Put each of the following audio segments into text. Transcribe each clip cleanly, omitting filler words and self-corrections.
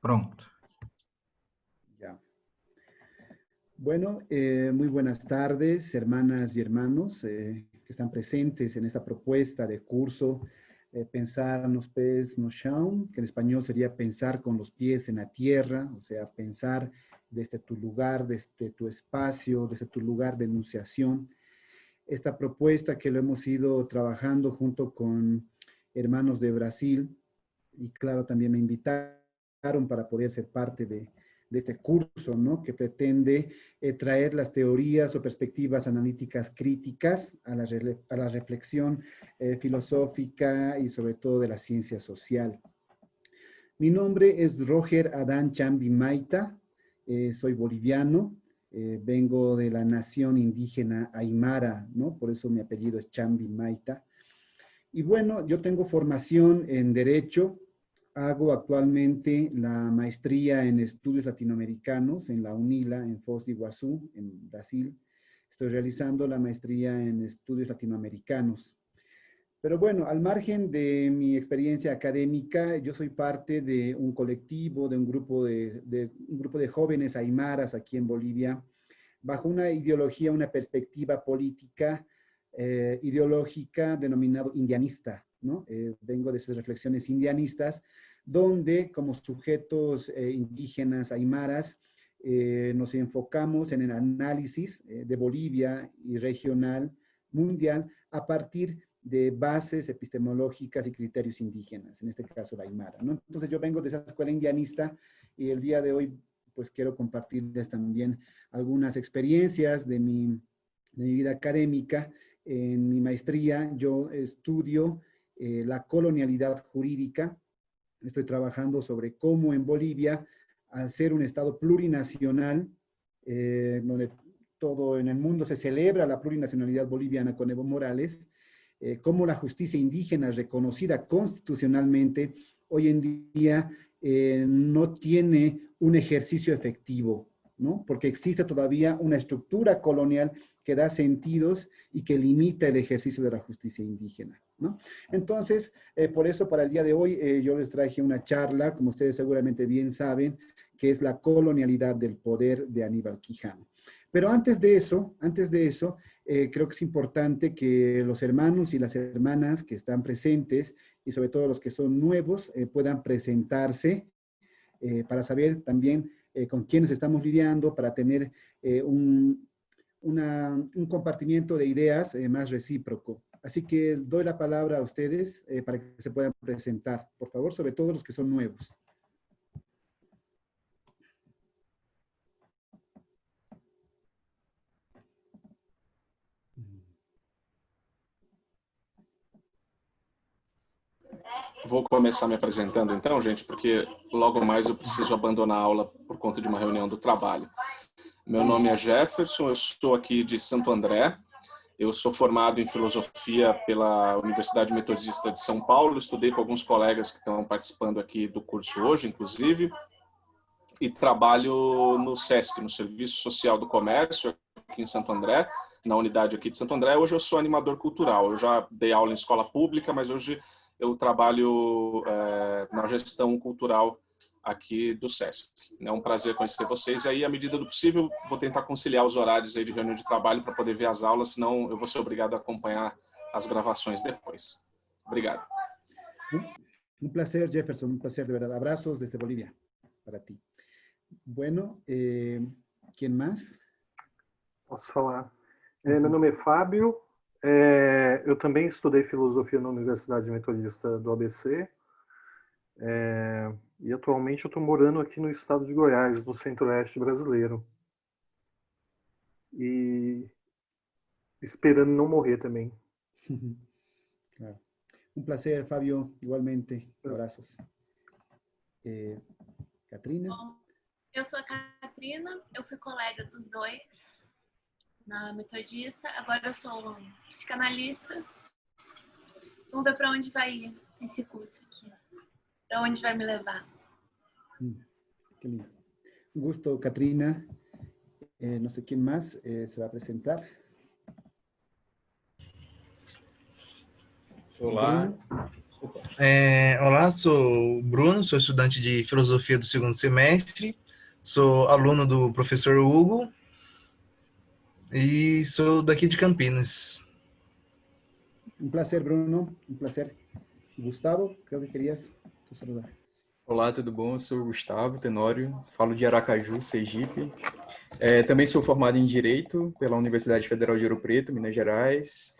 Pronto. Ya. Bueno, muy buenas tardes, hermanas y hermanos que están presentes en esta propuesta de curso Pensar nos pés no chão, que en español sería pensar con los pies en la tierra, o sea, pensar desde tu lugar, desde tu espacio, desde tu lugar de enunciación. Esta propuesta que lo hemos ido trabajando junto con hermanos de Brasil y claro, también me invitaron para poder ser parte de este curso, ¿no? Que pretende traer las teorías o perspectivas analíticas críticas a la reflexión filosófica y sobre todo de la ciencia social. Mi nombre es Roger Adán Chambi Maita, soy boliviano, vengo de la nación indígena Aymara, ¿no? Por eso mi apellido es Chambi Maita. Y bueno, yo tengo formación en Derecho, hago actualmente la maestría en estudios latinoamericanos en la UNILA, en Foz do Iguazú, en Brasil. Estoy realizando la maestría en estudios latinoamericanos. Pero bueno, al margen de mi experiencia académica, yo soy parte de un colectivo, de un grupo de jóvenes aymaras aquí en Bolivia, bajo una ideología, una perspectiva política, ideológica denominado indianista, ¿no? Vengo de esas reflexiones indianistas, donde como sujetos indígenas aymaras nos enfocamos en el análisis de Bolivia y regional, mundial, a partir de bases epistemológicas y criterios indígenas, en este caso la Aymara, ¿no? Entonces yo vengo de esa escuela indianista y el día de hoy pues quiero compartirles también algunas experiencias de mi vida académica. En mi maestría yo estudio la colonialidad jurídica. Estoy trabajando sobre cómo en Bolivia, al ser un Estado plurinacional, donde todo en el mundo se celebra la plurinacionalidad boliviana con Evo Morales, cómo la justicia indígena reconocida constitucionalmente hoy en día no tiene un ejercicio efectivo, ¿no? Porque existe todavía una estructura colonial que da sentidos y que limita el ejercicio de la justicia indígena, ¿no? Entonces, por eso para el día de hoy yo les traje una charla, como ustedes seguramente bien saben, que es la colonialidad del poder de Aníbal Quijano. Pero antes de eso, creo que es importante que los hermanos y las hermanas que están presentes y sobre todo los que son nuevos puedan presentarse para saber también con quiénes estamos lidiando, para tener un compartimiento de ideas más recíproco. Así que doy la palabra a ustedes para que se puedan presentar, por favor, sobre todo los que son nuevos. Vou começar me apresentando então, gente, porque logo mais eu preciso abandonar a aula por conta de uma reunião do trabalho. Meu nome é Jefferson, eu sou aqui de Santo André, eu sou formado em filosofia pela Universidade Metodista de São Paulo, estudei com alguns colegas que estão participando aqui do curso hoje, inclusive, e trabalho no SESC, no Serviço Social do Comércio, aqui em Santo André, na unidade aqui de Santo André. Hoje eu sou animador cultural, eu já dei aula em escola pública, mas hoje eu trabalho na gestão cultural aqui do SESC. É um prazer conhecer vocês. E aí, à medida do possível, vou tentar conciliar os horários aí de reunião de trabalho para poder ver as aulas, senão eu vou ser obrigado a acompanhar as gravações depois. Obrigado. Un placer, Jefferson, un placer de verdad. Abrazos desde Bolivia para ti. Bueno, ¿quién más? Posso falar? Meu nome é Fábio, eu também estudei filosofia na Universidade Metodista do ABC, e atualmente eu estou morando aqui no estado de Goiás, no centro-oeste brasileiro. E esperando não morrer também. Claro. Un placer, Fabio, igualmente. Abrazos. Catrina? Bom, eu sou a Catrina, eu fui colega dos dois na Metodista, agora eu sou psicanalista. Vamos ver para onde vai ir esse curso aqui, para onde vai me levar. Qué lindo. Un gusto, Catrina. No sé quién más se va a presentar. Olá, Olá, sou o Bruno, sou estudante de filosofia do segundo semestre, sou aluno do professor Hugo e sou daqui de Campinas. Un placer, Bruno, un placer. Gustavo, creo que querías tu saludar. Olá, tudo bom? Eu sou o Gustavo Tenório, falo de Aracaju, Sergipe. Também sou formado em Direito pela Universidade Federal de Ouro Preto, Minas Gerais.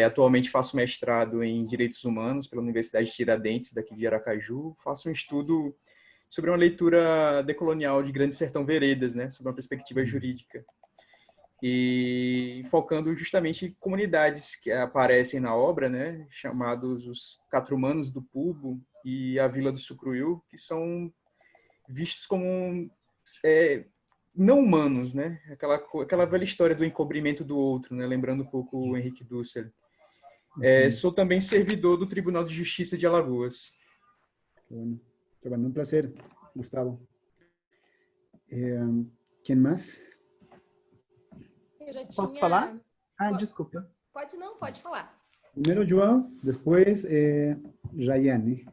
Atualmente faço mestrado em Direitos Humanos pela Universidade de Tiradentes, daqui de Aracaju. Faço um estudo sobre uma leitura decolonial de Grande Sertão Veredas, né, sobre uma perspectiva jurídica. E focando justamente em comunidades que aparecem na obra, né, chamados os Catrumanos do Pubo e a Vila do Sucruiu, que são vistos como não humanos, né? Aquela velha história do encobrimento do outro, né? Lembrando um pouco o Henrique Dussel. Sou também servidor do Tribunal de Justiça de Alagoas. Qué bueno, un placer, Gustavo. ¿Quién más? Eu já tinha... Posso falar? Desculpa. Pode falar. Primero João, después Rayane.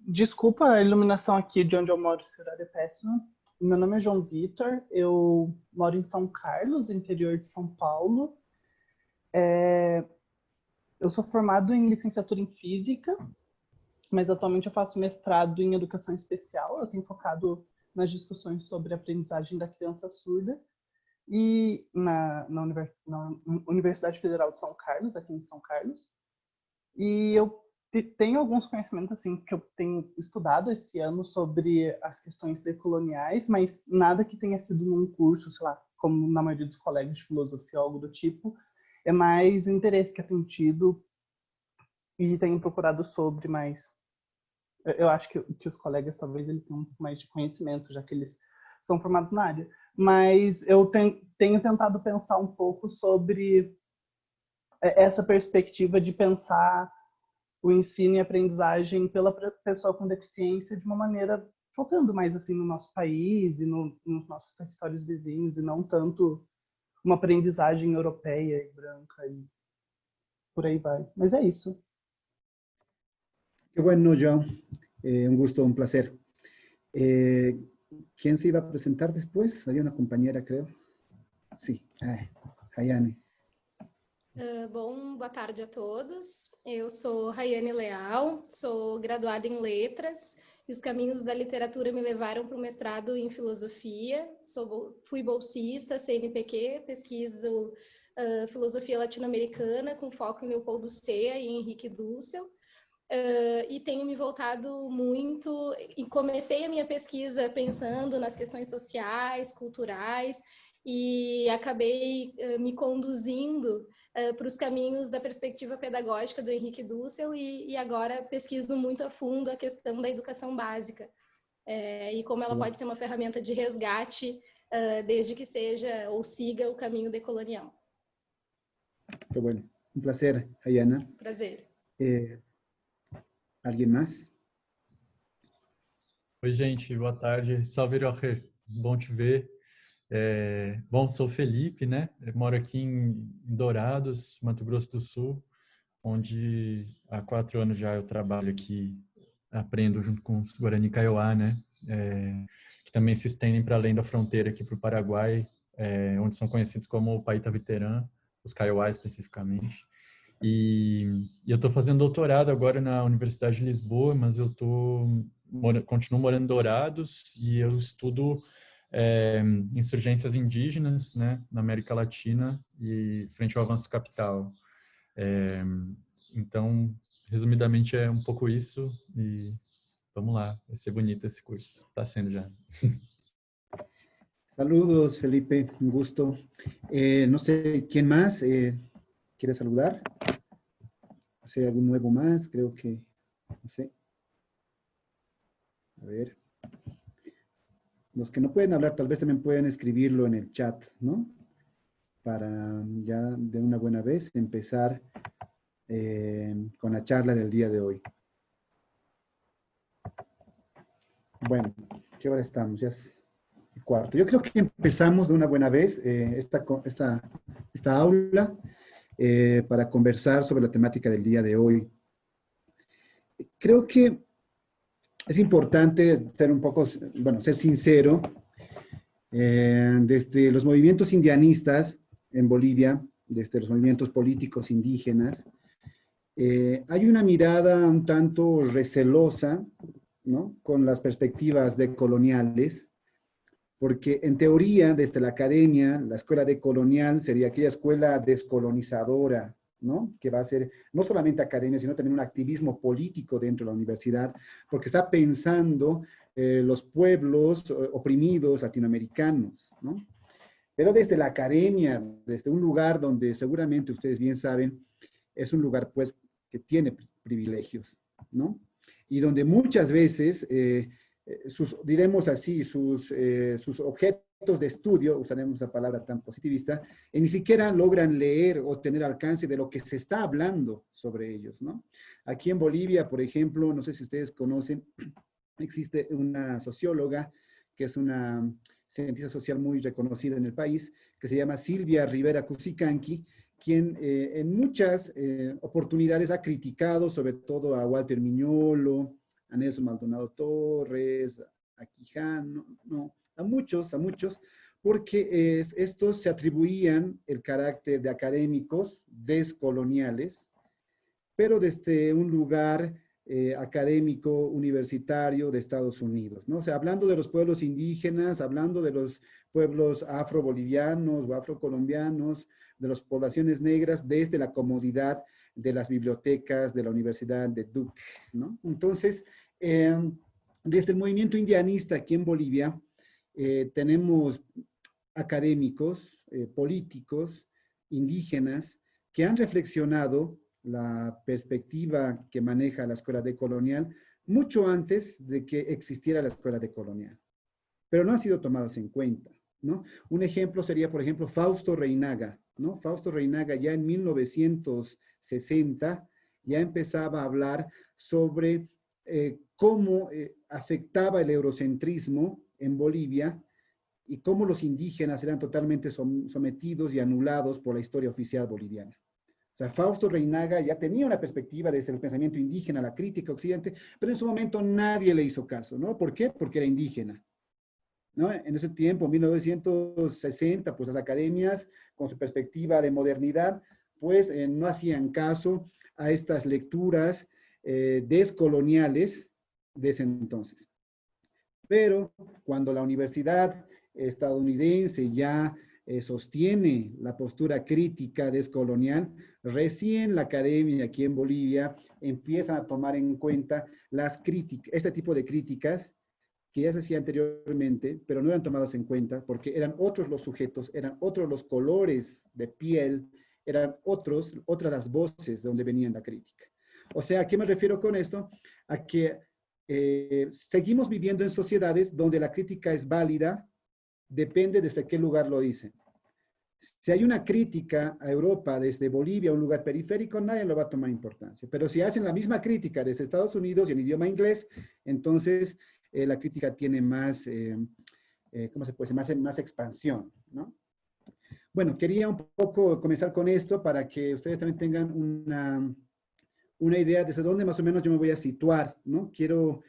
Desculpa a iluminação aqui de onde eu moro, esse horário é péssimo. Meu nome é João Vitor, eu moro em São Carlos, interior de São Paulo. Eu sou formado em licenciatura em Física, mas atualmente eu faço mestrado em Educação Especial. Eu tenho focado nas discussões sobre a aprendizagem da criança surda. E na Universidade Federal de São Carlos, aqui em São Carlos. E eu tenho alguns conhecimentos assim que eu tenho estudado esse ano sobre as questões decoloniais, mas nada que tenha sido num curso, sei lá, como na maioria dos colégios de filosofia, algo do tipo. É mais o interesse que eu tenho tido e tenho procurado sobre mais. Eu acho que os colegas talvez eles tenham mais de conhecimento, já que eles são formados na área. Mas eu tenho tentado pensar um pouco sobre essa perspectiva de pensar o ensino e aprendizagem pela pessoa com deficiência de uma maneira focando mais assim no nosso país e nos nossos territórios vizinhos e não tanto uma aprendizagem europeia e branca e por aí vai. Mas é isso. Qué bueno, João. Un gusto, un placer. ¿Quién se iba a presentar después? Había una compañera, creo. Sí, Rayane. Boa tarde a todos. Eu sou Rayane Leal, sou graduada em Letras e os caminhos da literatura me levaram para o mestrado em Filosofia. Fui bolsista, CNPq, pesquiso Filosofia Latino-Americana com foco em Leopoldo Sea e Henrique Dussel. E tenho me voltado muito e comecei a minha pesquisa pensando nas questões sociais, culturais e acabei me conduzindo para os caminhos da perspectiva pedagógica do Henrique Dussel e agora pesquiso muito a fundo a questão da educação básica e como ela pode ser uma ferramenta de resgate desde que seja ou siga o caminho decolonial. Qué bueno. Un placer, Ayana. Prazer. ¿Alguien más? Oi, gente, boa tarde. Salve, Roger. Bom te ver. Bom, sou Felipe, né? Eu moro aqui em Dourados, Mato Grosso do Sul, onde há 4 anos já eu trabalho aqui, aprendo junto com os Guarani Kaiowá, né? Que também se estendem para além da fronteira aqui para o Paraguai, onde são conhecidos como Paitaviterã, os Kaiowá especificamente. E eu estou fazendo doutorado agora na Universidade de Lisboa, mas eu continuo morando em Dourados e eu estudo insurgências indígenas, né, na América Latina e frente ao avanço do capital. Então, resumidamente, é um pouco isso e vamos lá, vai ser bonito esse curso. Está sendo já. Saludos, Felipe, un gusto. No sé, ¿quién más quiere saludar? No sé, ¿algún nuevo más? Creo que, no sé. A ver. Los que no pueden hablar, tal vez también pueden escribirlo en el chat, ¿no? Para ya de una buena vez empezar con la charla del día de hoy. Bueno, ¿qué hora estamos? Ya es el cuarto. Yo creo que empezamos de una buena vez esta aula. para conversar sobre la temática del día de hoy. Creo que es importante ser un poco, bueno, ser sincero. Desde los movimientos indianistas en Bolivia, desde los movimientos políticos indígenas, hay una mirada un tanto recelosa, ¿no?, con las perspectivas decoloniales, porque en teoría, desde la academia, la escuela decolonial sería aquella escuela descolonizadora, ¿no?, que va a ser no solamente academia, sino también un activismo político dentro de la universidad, porque está pensando los pueblos oprimidos latinoamericanos, ¿no? Pero desde la academia, desde un lugar donde seguramente ustedes bien saben, es un lugar pues que tiene privilegios, ¿no? Y donde muchas veces diremos así, sus objetos de estudio, usaremos esa palabra tan positivista, ni siquiera logran leer o tener alcance de lo que se está hablando sobre ellos, ¿no? Aquí en Bolivia, por ejemplo, no sé si ustedes conocen, existe una socióloga que es una cientista social muy reconocida en el país, que se llama Silvia Rivera Cusicanqui, quien en muchas oportunidades ha criticado sobre todo a Walter Miñolo, a Nelson Maldonado Torres, a Quijano, no, a muchos, porque estos se atribuían el carácter de académicos descoloniales, pero desde un lugar académico, universitario de Estados Unidos, ¿no? O sea, hablando de los pueblos indígenas, hablando de los pueblos afro-bolivianos o afrocolombianos, de las poblaciones negras, desde la comodidad de las bibliotecas de la Universidad de Duke, ¿no? Entonces, desde el movimiento indianista aquí en Bolivia, tenemos académicos, políticos, indígenas, que han reflexionado la perspectiva que maneja la escuela decolonial mucho antes de que existiera la escuela decolonial, pero no han sido tomados en cuenta, ¿no? Un ejemplo sería, por ejemplo, Fausto Reinaga, ¿no? Fausto Reinaga ya en 1960 ya empezaba a hablar sobre cómo afectaba el eurocentrismo en Bolivia y cómo los indígenas eran totalmente sometidos y anulados por la historia oficial boliviana. O sea, Fausto Reinaga ya tenía una perspectiva desde el pensamiento indígena, la crítica occidente, pero en su momento nadie le hizo caso, ¿no? ¿Por qué? Porque era indígena, ¿no? En ese tiempo, en 1960, pues las academias, con su perspectiva de modernidad, pues no hacían caso a estas lecturas descoloniales de ese entonces. Pero cuando la universidad estadounidense ya sostiene la postura crítica descolonial, recién la academia aquí en Bolivia empieza a tomar en cuenta las críticas, este tipo de críticas que ya se hacía anteriormente, pero no eran tomadas en cuenta porque eran otros los sujetos, eran otros los colores de piel, eran otras las voces de donde venían la crítica. O sea, ¿a qué me refiero con esto? A que seguimos viviendo en sociedades donde la crítica es válida, depende desde qué lugar lo dicen. Si hay una crítica a Europa desde Bolivia, un lugar periférico, nadie lo va a tomar importancia. Pero si hacen la misma crítica desde Estados Unidos y en idioma inglés, entonces la crítica tiene más, ¿cómo se puede decir? Más expansión, ¿no? Bueno, quería un poco comenzar con esto para que ustedes también tengan una idea desde dónde más o menos yo me voy a situar, ¿no? Quiero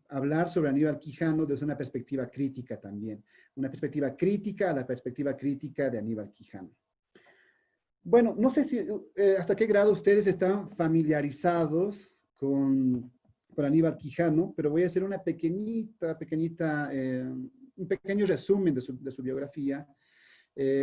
hablar sobre Aníbal Quijano desde una perspectiva crítica también, una perspectiva crítica a la perspectiva crítica de Aníbal Quijano. Bueno, no sé si hasta qué grado ustedes están familiarizados con Aníbal Quijano, pero voy a hacer una un pequeño resumen de su biografía.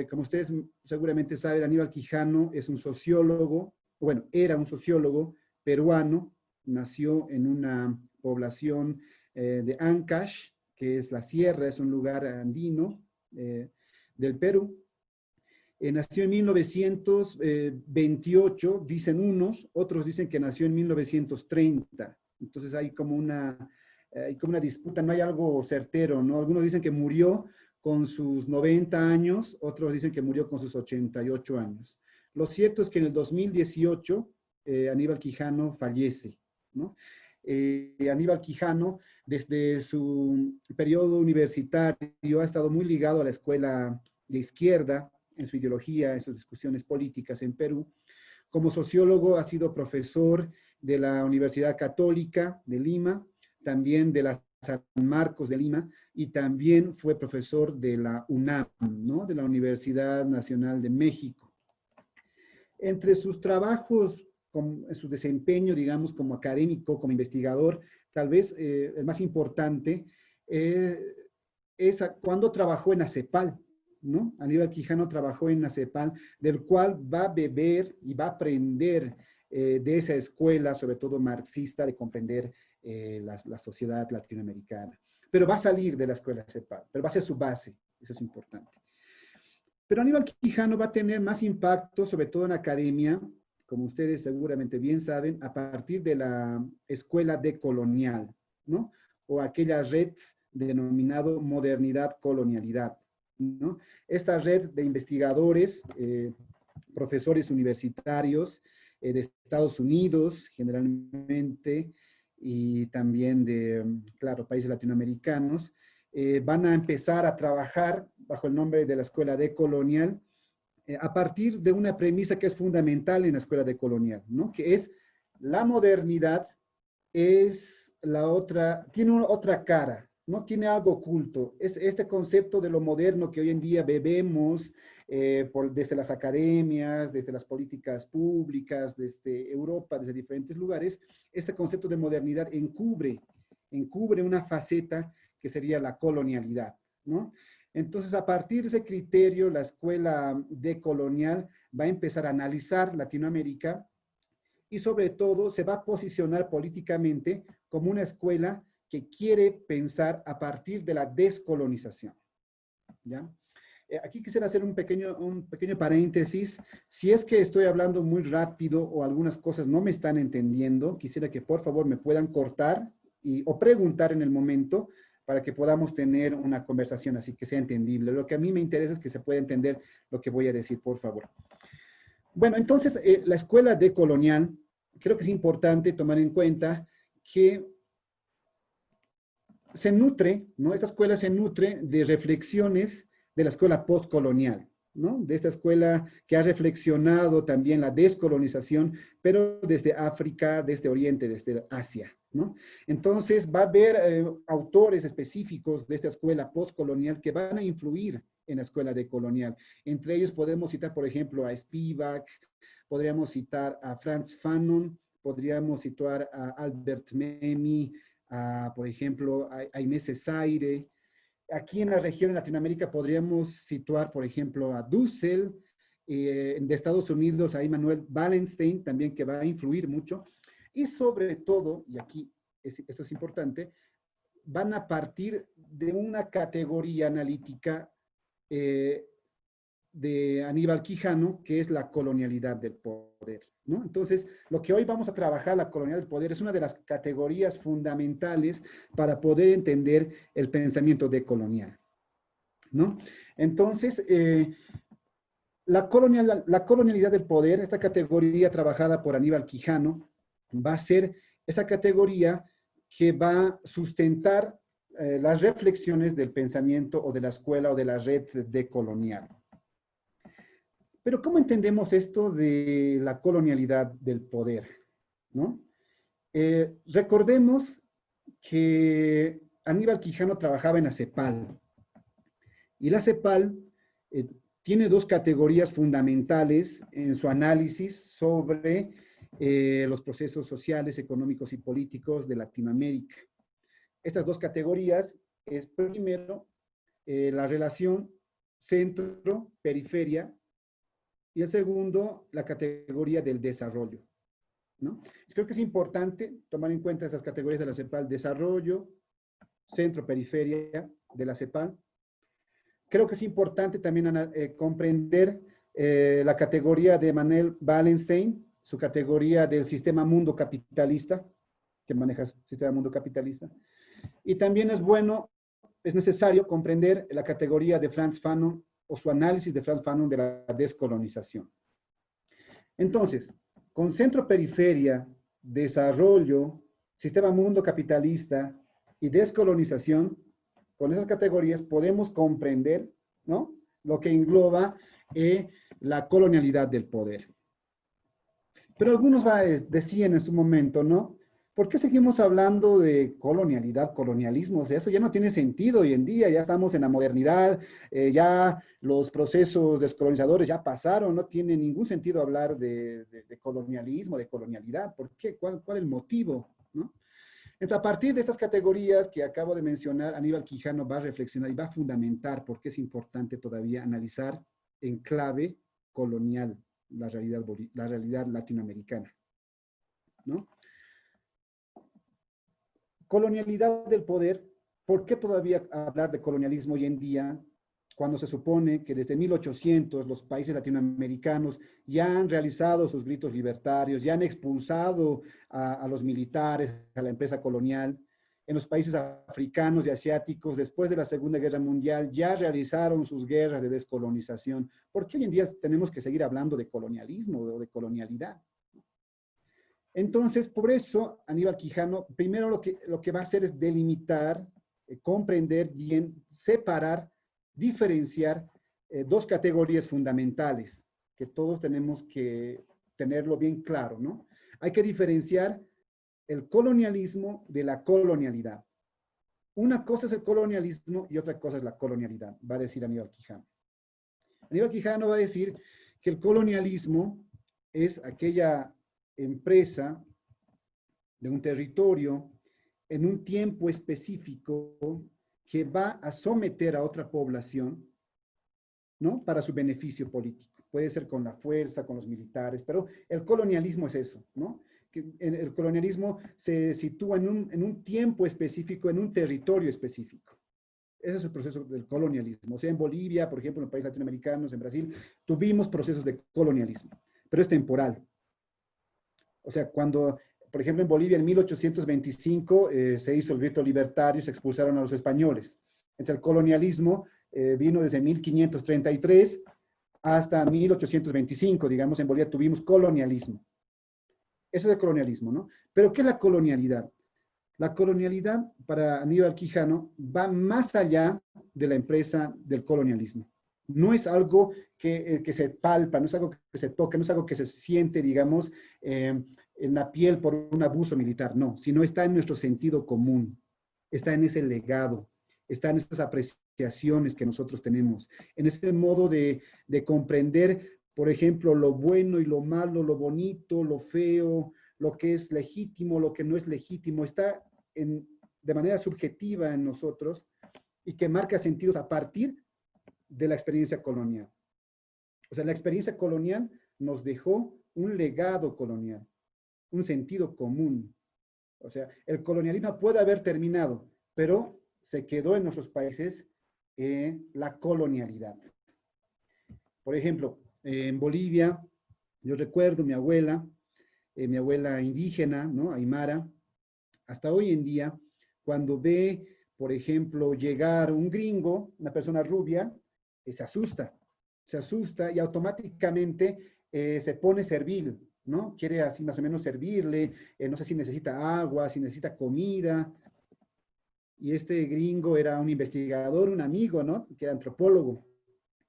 Como ustedes seguramente saben, Aníbal Quijano es un sociólogo, bueno, era un sociólogo peruano, nació en una población de Ancash, que es la sierra, es un lugar andino del Perú. Nació en 1928, dicen unos, otros dicen que nació en 1930. Entonces hay como una disputa, no hay algo certero, ¿no? Algunos dicen que murió con sus 90 años, otros dicen que murió con sus 88 años. Lo cierto es que en el 2018 Aníbal Quijano fallece, ¿no? Aníbal Quijano, desde su periodo universitario, ha estado muy ligado a la escuela de izquierda en su ideología, en sus discusiones políticas en Perú. Como sociólogo ha sido profesor de la Universidad Católica de Lima, también de la San Marcos de Lima, y también fue profesor de la UNAM, ¿no? De la Universidad Nacional de México. Entre sus trabajos, en su desempeño, digamos, como académico, como investigador, tal vez el más importante es cuando trabajó en ACEPAL, ¿no? Aníbal Quijano trabajó en ACEPAL, del cual va a beber y va a aprender de esa escuela, sobre todo marxista, de comprender la sociedad latinoamericana. Pero va a salir de la escuela ACEPAL, pero va a ser su base, eso es importante. Pero Aníbal Quijano va a tener más impacto, sobre todo en academia, como ustedes seguramente bien saben, a partir de la escuela decolonial, ¿no? O aquella red denominado modernidad-colonialidad, ¿no? Esta red de investigadores, profesores universitarios de Estados Unidos, generalmente, y también de, claro, países latinoamericanos, van a empezar a trabajar bajo el nombre de la escuela decolonial, a partir de una premisa que es fundamental en la escuela decolonial, ¿no? Que es la modernidad es la otra, tiene otra cara, no tiene algo oculto. Es este concepto de lo moderno que hoy en día bebemos desde las academias, desde las políticas públicas, desde Europa, desde diferentes lugares. Este concepto de modernidad encubre una faceta que sería la colonialidad, ¿no? Entonces, a partir de ese criterio, la escuela decolonial va a empezar a analizar Latinoamérica y sobre todo se va a posicionar políticamente como una escuela que quiere pensar a partir de la descolonización, ¿ya? Aquí quisiera hacer un pequeño paréntesis. Si es que estoy hablando muy rápido o algunas cosas no me están entendiendo, quisiera que por favor me puedan cortar o preguntar en el momento para que podamos tener una conversación así que sea entendible. Lo que a mí me interesa es que se pueda entender lo que voy a decir, por favor. Bueno, entonces, la escuela decolonial, creo que es importante tomar en cuenta que se nutre, ¿no? Esta escuela se nutre de reflexiones de la escuela postcolonial, ¿no? De esta escuela que ha reflexionado también la descolonización, pero desde África, desde Oriente, desde Asia, ¿no? Entonces va a haber autores específicos de esta escuela postcolonial que van a influir en la escuela decolonial. Entre ellos podemos citar, por ejemplo, a Spivak, podríamos citar a Frantz Fanon, podríamos citar a Albert Memmi, por ejemplo, a Inés Cesaire. Aquí en la región de Latinoamérica podríamos situar, por ejemplo, a Dussel, de Estados Unidos a Immanuel Wallenstein, también que va a influir mucho. Y sobre todo, y aquí esto es importante, van a partir de una categoría analítica de Aníbal Quijano, que es la colonialidad del poder, ¿no? Entonces, lo que hoy vamos a trabajar, la colonialidad del poder, es una de las categorías fundamentales para poder entender el pensamiento decolonial, ¿no? Entonces, la colonialidad del poder, esta categoría trabajada por Aníbal Quijano, va a ser esa categoría que va a sustentar las reflexiones del pensamiento o de la escuela o de la red decolonial. Pero ¿cómo entendemos esto de la colonialidad del poder, ¿no? Recordemos que Aníbal Quijano trabajaba en ACEPAL. Y la ACEPAL tiene dos categorías fundamentales en su análisis sobre los procesos sociales, económicos y políticos de Latinoamérica. Estas dos categorías es, primero, la relación centro-periferia, y el segundo, la categoría del desarrollo, ¿no? Creo que es importante tomar en cuenta esas categorías de la CEPAL: desarrollo, centro, periferia de la CEPAL. Creo que es importante también comprender la categoría de Immanuel Wallenstein, su categoría del sistema mundo capitalista, que maneja el sistema mundo capitalista. Y también es necesario comprender la categoría de Frantz Fanon, o su análisis de Frantz Fanon de la descolonización. Entonces, con centro-periferia, desarrollo, sistema mundo capitalista y descolonización, con esas categorías podemos comprender, ¿no?, lo que engloba la colonialidad del poder. Pero algunos decían en su momento, ¿no? ¿Por qué seguimos hablando de colonialidad, colonialismo? O sea, eso ya no tiene sentido hoy en día, ya estamos en la modernidad, ya los procesos descolonizadores ya pasaron, no tiene ningún sentido hablar de colonialismo, de colonialidad. ¿Por qué? ¿Cuál es el motivo? ¿No? Entonces, a partir de estas categorías que acabo de mencionar, Aníbal Quijano va a reflexionar y va a fundamentar por qué es importante todavía analizar en clave colonial la realidad latinoamericana, ¿no? Colonialidad del poder. ¿Por qué todavía hablar de colonialismo hoy en día, cuando se supone que desde 1800 los países latinoamericanos ya han realizado sus gritos libertarios, ya han expulsado a los militares, a la empresa colonial? En los países africanos y asiáticos, después de la Segunda Guerra Mundial, ya realizaron sus guerras de descolonización. ¿Por qué hoy en día tenemos que seguir hablando de colonialismo o de colonialidad? Entonces, por eso, Aníbal Quijano, primero lo que va a hacer es delimitar, comprender bien, separar, diferenciar dos categorías fundamentales, que todos tenemos que tenerlo bien claro, ¿no? Hay que diferenciar el colonialismo de la colonialidad. Una cosa es el colonialismo y otra cosa es la colonialidad, va a decir Aníbal Quijano. Aníbal Quijano va a decir que el colonialismo es aquella empresa de un territorio en un tiempo específico que va a someter a otra población, ¿no? Para su beneficio político. Puede ser con la fuerza, con los militares, pero el colonialismo es eso, ¿no? El colonialismo se sitúa en un tiempo específico, en un territorio específico. Ese es el proceso del colonialismo. O sea, en Bolivia, por ejemplo, en los países latinoamericanos, en Brasil, tuvimos procesos de colonialismo, pero es temporal. O sea, cuando, por ejemplo, en Bolivia en 1825 se hizo el grito libertario, se expulsaron a los españoles. Entonces, el colonialismo vino desde 1533 hasta 1825, digamos, en Bolivia tuvimos colonialismo. Ese es el colonialismo, ¿no? Pero ¿qué es la colonialidad? La colonialidad, para Aníbal Quijano, va más allá de la empresa del colonialismo. No es algo que se palpa, no es algo que se toca, no es algo que se siente, digamos, en la piel por un abuso militar, no, sino está en nuestro sentido común, está en ese legado, está en esas apreciaciones que nosotros tenemos, en ese modo de comprender, por ejemplo, lo bueno y lo malo, lo bonito, lo feo, lo que es legítimo, lo que no es legítimo, está de manera subjetiva en nosotros y que marca sentidos a partir de la experiencia colonial. O sea, la experiencia colonial nos dejó un legado colonial, un sentido común. O sea, el colonialismo puede haber terminado, pero se quedó en nuestros países la colonialidad. Por ejemplo, en Bolivia, yo recuerdo mi abuela indígena, ¿no? Aymara, hasta hoy en día, cuando ve, por ejemplo, llegar un gringo, una persona rubia, se asusta y automáticamente se pone servil, ¿no? Quiere así más o menos servirle, no sé si necesita agua, si necesita comida. Y este gringo era un investigador, un amigo, ¿no? Que era antropólogo.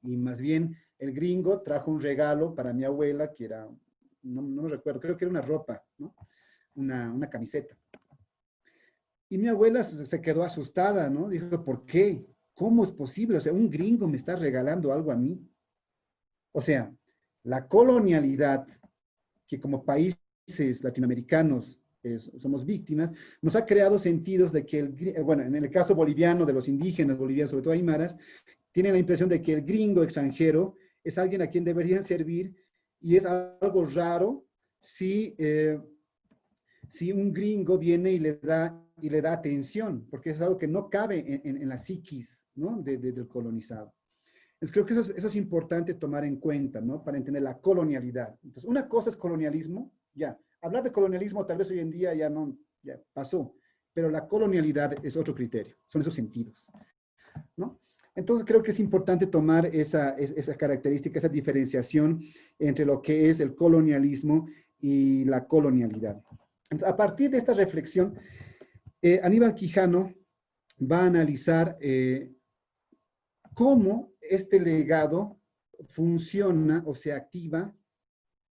Y más bien el gringo trajo un regalo para mi abuela, que era, no me recuerdo, creo que era una ropa, ¿no? Una camiseta. Y mi abuela se quedó asustada, ¿no? Dijo, ¿por qué? ¿Cómo es posible? O sea, un gringo me está regalando algo a mí. O sea, la colonialidad, que como países latinoamericanos somos víctimas, nos ha creado sentidos de que, bueno, en el caso boliviano, de los indígenas bolivianos, sobre todo aymaras, tienen la impresión de que el gringo extranjero es alguien a quien deberían servir y es algo raro si un gringo viene y le da atención, porque es algo que no cabe en la psiquis, ¿no? del colonizado. Entonces creo que eso es importante tomar en cuenta, ¿no? Para entender la colonialidad. Entonces, una cosa es colonialismo, ya. Hablar de colonialismo tal vez hoy en día ya pasó, pero la colonialidad es otro criterio, son esos sentidos, ¿no? Entonces creo que es importante tomar esa característica, esa diferenciación entre lo que es el colonialismo y la colonialidad. Entonces, a partir de esta reflexión, Aníbal Quijano va a analizar cómo este legado funciona o se activa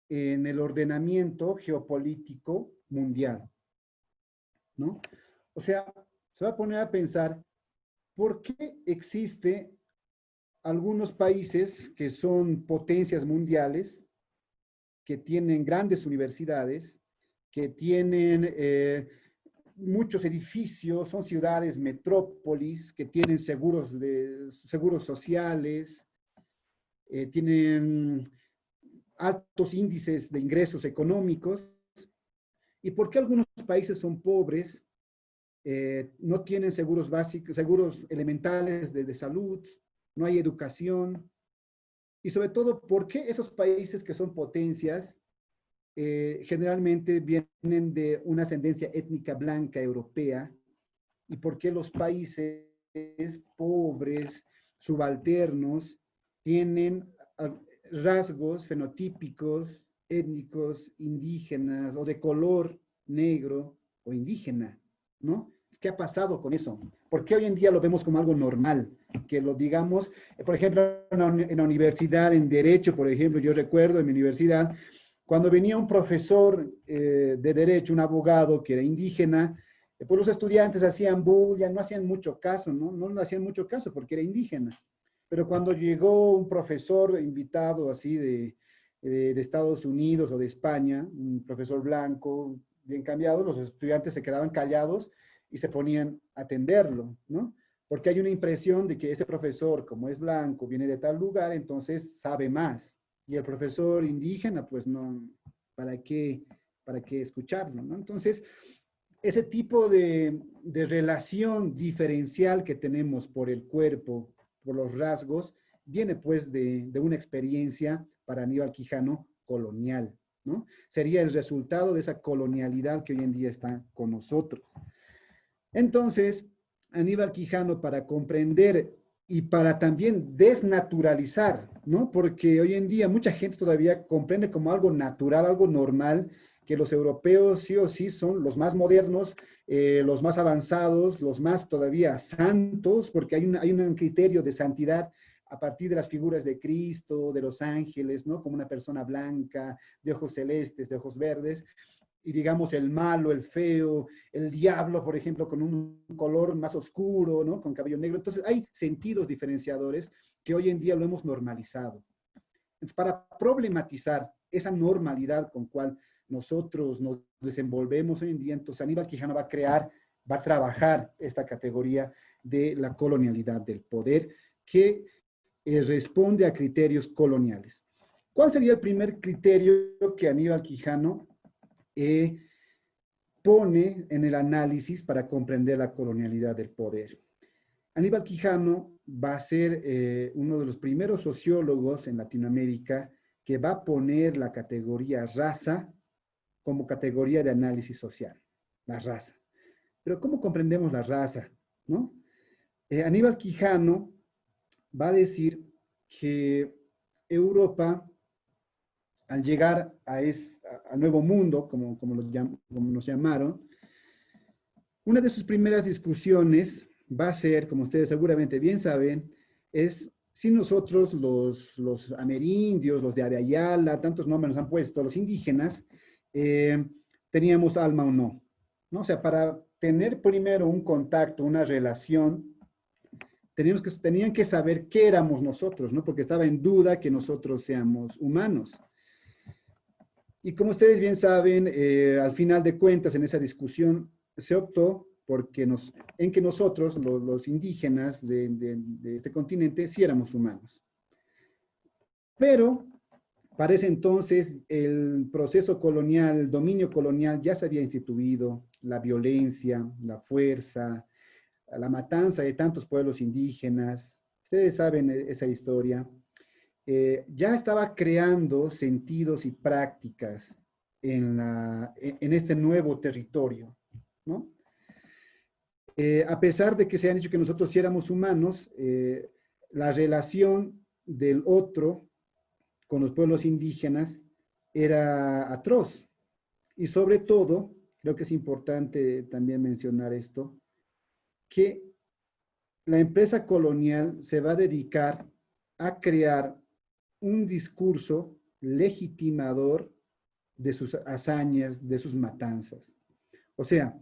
en el ordenamiento geopolítico mundial, ¿no? O sea, se va a poner a pensar por qué existe algunos países que son potencias mundiales, que tienen grandes universidades, que tienen muchos edificios, son ciudades, metrópolis, que tienen seguros sociales, tienen altos índices de ingresos económicos. ¿Y por qué algunos países son pobres? No tienen seguros básicos, seguros elementales de salud, no hay educación. Y sobre todo, ¿por qué esos países que son potencias generalmente vienen de una ascendencia étnica blanca europea? ¿Y por qué los países pobres, subalternos, tienen rasgos fenotípicos, étnicos, indígenas o de color negro o indígena, ¿no? ¿Qué ha pasado con eso? ¿Por qué hoy en día lo vemos como algo normal? Que lo digamos, por ejemplo, en la universidad, en Derecho, por ejemplo, yo recuerdo en mi universidad, cuando venía un profesor de Derecho, un abogado que era indígena, pues los estudiantes hacían bulla, no hacían mucho caso, ¿no? No le hacían mucho caso porque era indígena. Pero cuando llegó un profesor invitado así de Estados Unidos o de España, un profesor blanco, bien cambiado, los estudiantes se quedaban callados y se ponían a atenderlo, ¿no? Porque hay una impresión de que ese profesor, como es blanco, viene de tal lugar, entonces sabe más. Y el profesor indígena, pues no, ¿para qué escucharlo, ¿no? Entonces, ese tipo de relación diferencial que tenemos por el cuerpo, por los rasgos, viene pues de una experiencia para Aníbal Quijano colonial, ¿no? Sería el resultado de esa colonialidad que hoy en día está con nosotros. Entonces, Aníbal Quijano, para comprender y para también desnaturalizar, ¿no? Porque hoy en día mucha gente todavía comprende como algo natural, algo normal, que los europeos sí o sí son los más modernos, los más avanzados, los más todavía santos, porque hay un criterio de santidad a partir de las figuras de Cristo, de los ángeles, ¿no? Como una persona blanca, de ojos celestes, de ojos verdes, y digamos el malo, el feo, el diablo, por ejemplo, con un color más oscuro, ¿no? Con cabello negro. Entonces hay sentidos diferenciadores que hoy en día lo hemos normalizado. Entonces, para problematizar esa normalidad con cual nosotros nos desenvolvemos hoy en día, entonces Aníbal Quijano va a trabajar esta categoría de la colonialidad del poder que responde a criterios coloniales. ¿Cuál sería el primer criterio que Aníbal Quijano pone en el análisis para comprender la colonialidad del poder? Aníbal Quijano va a ser uno de los primeros sociólogos en Latinoamérica que va a poner la categoría raza como categoría de análisis social, la raza. Pero ¿cómo comprendemos la raza, no? Aníbal Quijano va a decir que Europa, al llegar al Nuevo Mundo, como nos llamaron, una de sus primeras discusiones va a ser, como ustedes seguramente bien saben, es si nosotros, los amerindios, los de Abya-Yala, tantos nombres nos han puesto, los indígenas, teníamos alma o no, ¿no? O sea, para tener primero un contacto, una relación, tenían que saber qué éramos nosotros, ¿no? Porque estaba en duda que nosotros seamos humanos. Y como ustedes bien saben, al final de cuentas, en esa discusión, se optó en que nosotros, los indígenas de este continente, sí éramos humanos. Pero, para ese entonces, el proceso colonial, el dominio colonial ya se había instituido, la violencia, la fuerza, la matanza de tantos pueblos indígenas. Ustedes saben esa historia. Ya estaba creando sentidos y prácticas en este nuevo territorio, ¿no? A pesar de que se han dicho que nosotros sí éramos humanos, la relación del otro con los pueblos indígenas era atroz. Y sobre todo, creo que es importante también mencionar esto, que la empresa colonial se va a dedicar a crear un discurso legitimador de sus hazañas, de sus matanzas. O sea,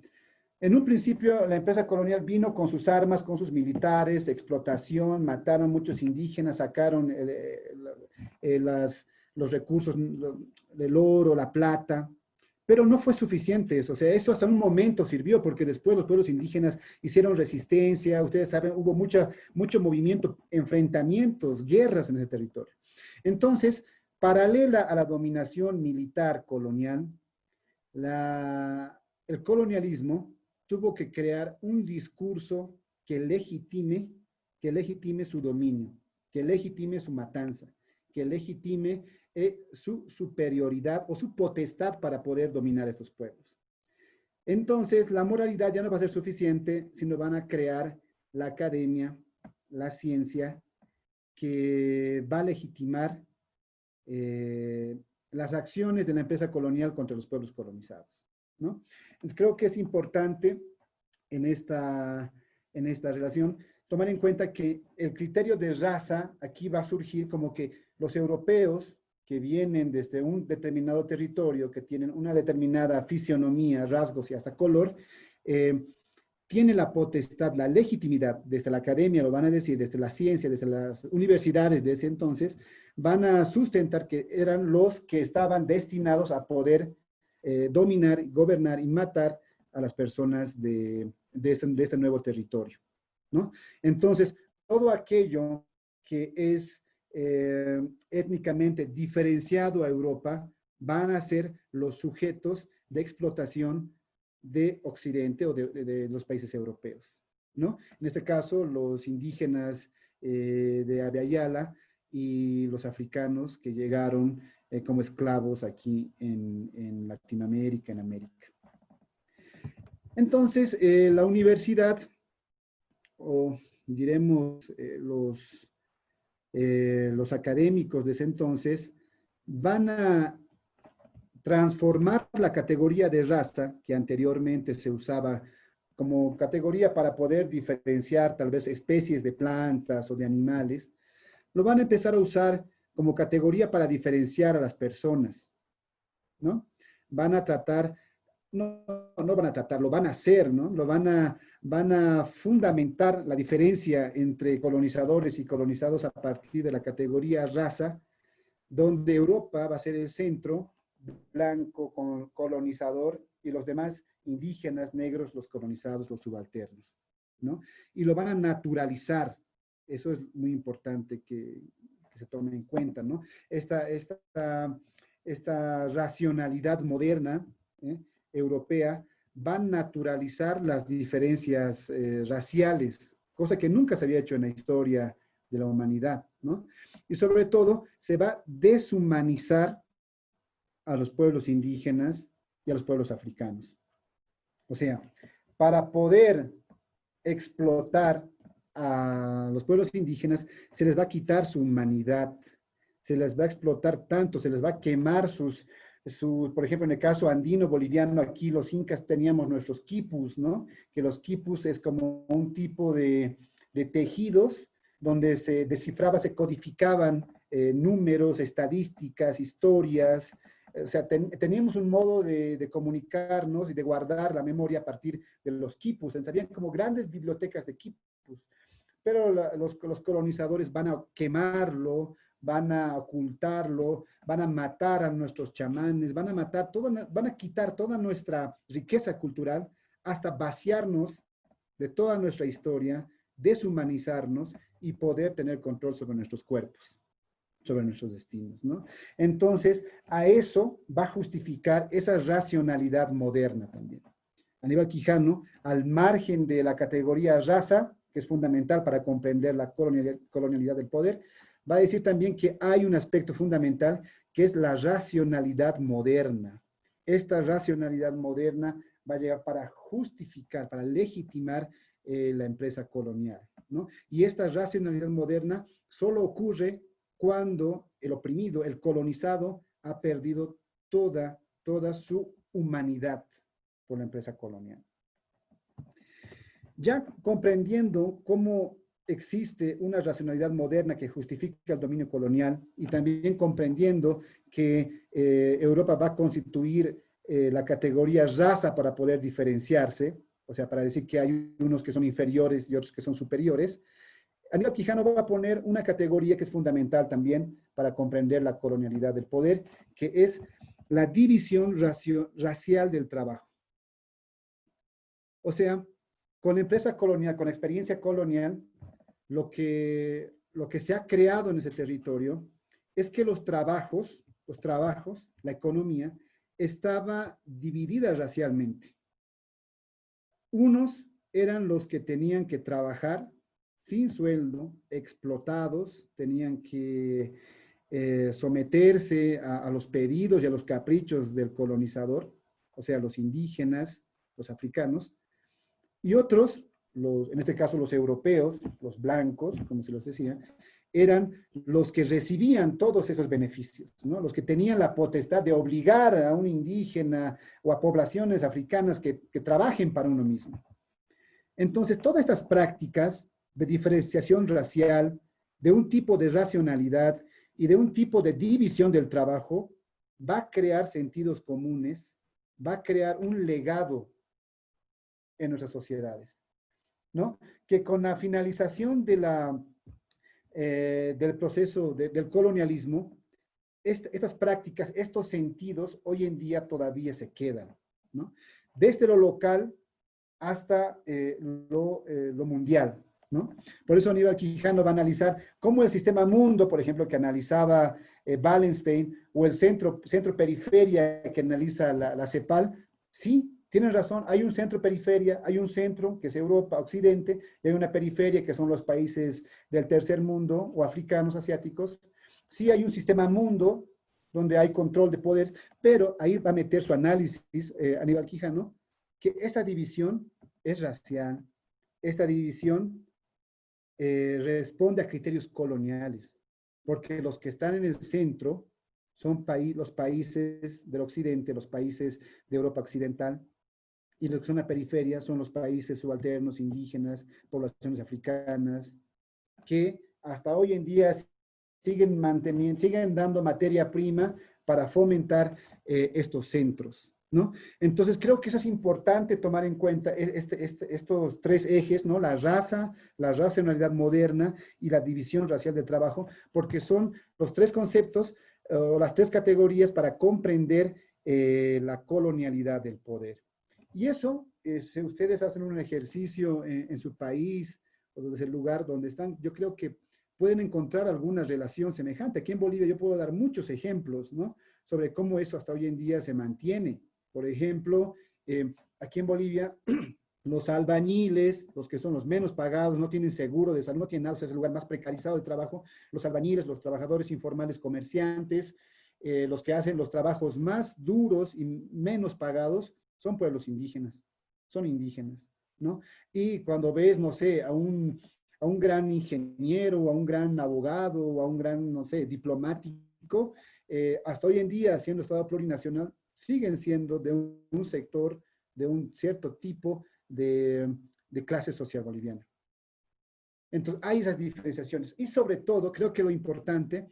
en un principio la empresa colonial vino con sus armas, con sus militares, explotación, mataron muchos indígenas, sacaron los recursos, el oro, la plata, pero no fue suficiente eso. O sea, eso hasta un momento sirvió, porque después los pueblos indígenas hicieron resistencia, ustedes saben, hubo mucho movimiento, enfrentamientos, guerras en ese territorio. Entonces, paralela a la dominación militar colonial, el colonialismo tuvo que crear un discurso que legitime su dominio, que legitime su matanza, que legitime su superioridad o su potestad para poder dominar estos pueblos. Entonces, la moralidad ya no va a ser suficiente, sino van a crear la academia, la ciencia, que va a legitimar las acciones de la empresa colonial contra los pueblos colonizados, ¿no? Entonces, creo que es importante en esta relación tomar en cuenta que el criterio de raza aquí va a surgir como que los europeos que vienen desde un determinado territorio, que tienen una determinada fisionomía, rasgos y hasta color, tiene la potestad, la legitimidad, desde la academia, lo van a decir, desde la ciencia, desde las universidades de ese entonces, van a sustentar que eran los que estaban destinados a poder dominar, gobernar y matar a las personas de este nuevo territorio, ¿no? Entonces, todo aquello que es étnicamente diferenciado a Europa van a ser los sujetos de explotación de Occidente o de los países europeos, ¿no? En este caso, los indígenas de Abya y los africanos que llegaron como esclavos aquí en Latinoamérica, en América. Entonces, la universidad, o diremos los académicos de ese entonces, van a transformar la categoría de raza, que anteriormente se usaba como categoría para poder diferenciar tal vez especies de plantas o de animales, lo van a empezar a usar como categoría para diferenciar a las personas, ¿no? Van a tratar, no van a tratar, lo van a hacer, ¿no? Van a fundamentar la diferencia entre colonizadores y colonizados a partir de la categoría raza, donde Europa va a ser el centro, blanco, colonizador, y los demás indígenas, negros, los colonizados, los subalternos, ¿no? Y lo van a naturalizar. Eso es muy importante que se tome en cuenta, ¿no? Esta racionalidad moderna, europea, va a naturalizar las diferencias raciales, cosa que nunca se había hecho en la historia de la humanidad, ¿no? Y sobre todo, se va a deshumanizar a los pueblos indígenas y a los pueblos africanos. O sea, para poder explotar a los pueblos indígenas, se les va a quitar su humanidad, se les va a explotar tanto, se les va a quemar por ejemplo, en el caso andino boliviano, aquí los incas teníamos nuestros quipus, ¿no? Que los quipus es como un tipo de tejidos donde se descifraba, se codificaban números, estadísticas, historias. O sea, teníamos un modo de comunicarnos y de guardar la memoria a partir de los quipus. Habían como grandes bibliotecas de quipus, pero los colonizadores van a quemarlo, van a ocultarlo, van a matar a nuestros chamanes, van a quitar toda nuestra riqueza cultural hasta vaciarnos de toda nuestra historia, deshumanizarnos y poder tener control sobre nuestros cuerpos, sobre nuestros destinos, ¿no? Entonces, a eso va a justificar esa racionalidad moderna también. Aníbal Quijano, al margen de la categoría raza, que es fundamental para comprender la colonialidad del poder, va a decir también que hay un aspecto fundamental que es la racionalidad moderna. Esta racionalidad moderna va a llegar para justificar, para legitimar la empresa colonial, ¿no? Y esta racionalidad moderna solo ocurre cuando el oprimido, el colonizado, ha perdido toda su humanidad por la empresa colonial. Ya comprendiendo cómo existe una racionalidad moderna que justifica el dominio colonial y también comprendiendo que Europa va a constituir la categoría raza para poder diferenciarse, o sea, para decir que hay unos que son inferiores y otros que son superiores, Aníbal Quijano va a poner una categoría que es fundamental también para comprender la colonialidad del poder, que es la división racial del trabajo. O sea, con la empresa colonial, con la experiencia colonial, lo que se ha creado en ese territorio es que los trabajos, la economía, estaba dividida racialmente. Unos eran los que tenían que trabajar sin sueldo, explotados, tenían que someterse a los pedidos y a los caprichos del colonizador, o sea, los indígenas, los africanos, y otros, en este caso los europeos, los blancos, como se los decía, eran los que recibían todos esos beneficios, ¿no? Los que tenían la potestad de obligar a un indígena o a poblaciones africanas que trabajen para uno mismo. Entonces, todas estas prácticas de diferenciación racial, de un tipo de racionalidad y de un tipo de división del trabajo, va a crear sentidos comunes, va a crear un legado en nuestras sociedades, ¿no? Que con la finalización de del proceso del colonialismo, estas prácticas, estos sentidos, hoy en día todavía se quedan, ¿no? Desde lo local hasta lo mundial, ¿no? Por eso Aníbal Quijano va a analizar cómo el sistema mundo, por ejemplo, que analizaba Wallenstein, o el centro-periferia que analiza la CEPAL, sí, tienen razón, hay un centro-periferia, hay un centro que es Europa, Occidente, y hay una periferia que son los países del tercer mundo o africanos, asiáticos. Sí hay un sistema mundo donde hay control de poder, pero ahí va a meter su análisis Aníbal Quijano, que esta división es racial, esta división responde a criterios coloniales, porque los que están en el centro son los países del occidente, los países de Europa occidental, y los que son la periferia son los países subalternos, indígenas, poblaciones africanas, que hasta hoy en día siguen dando materia prima para fomentar estos centros, ¿no? Entonces creo que eso es importante tomar en cuenta estos tres ejes, ¿no? La raza, la racionalidad moderna y la división racial del trabajo, porque son los tres conceptos o las tres categorías para comprender la colonialidad del poder. Y eso, si ustedes hacen un ejercicio en su país o desde el lugar donde están, yo creo que pueden encontrar alguna relación semejante. Aquí en Bolivia yo puedo dar muchos ejemplos, ¿no? Sobre cómo eso hasta hoy en día se mantiene. Por ejemplo, aquí en Bolivia, los albañiles, los que son los menos pagados, no tienen seguro de salud, no tienen nada, es el lugar más precarizado de trabajo, los albañiles, los trabajadores informales, comerciantes, los que hacen los trabajos más duros y menos pagados, son pueblos indígenas, son indígenas, ¿no? Y cuando ves, no sé, a un gran ingeniero, o a un gran abogado, o a un gran, no sé, diplomático, hasta hoy en día, siendo Estado plurinacional, siguen siendo de un sector, de un cierto tipo de clase social boliviana. Entonces, hay esas diferenciaciones. Y sobre todo, creo que lo importante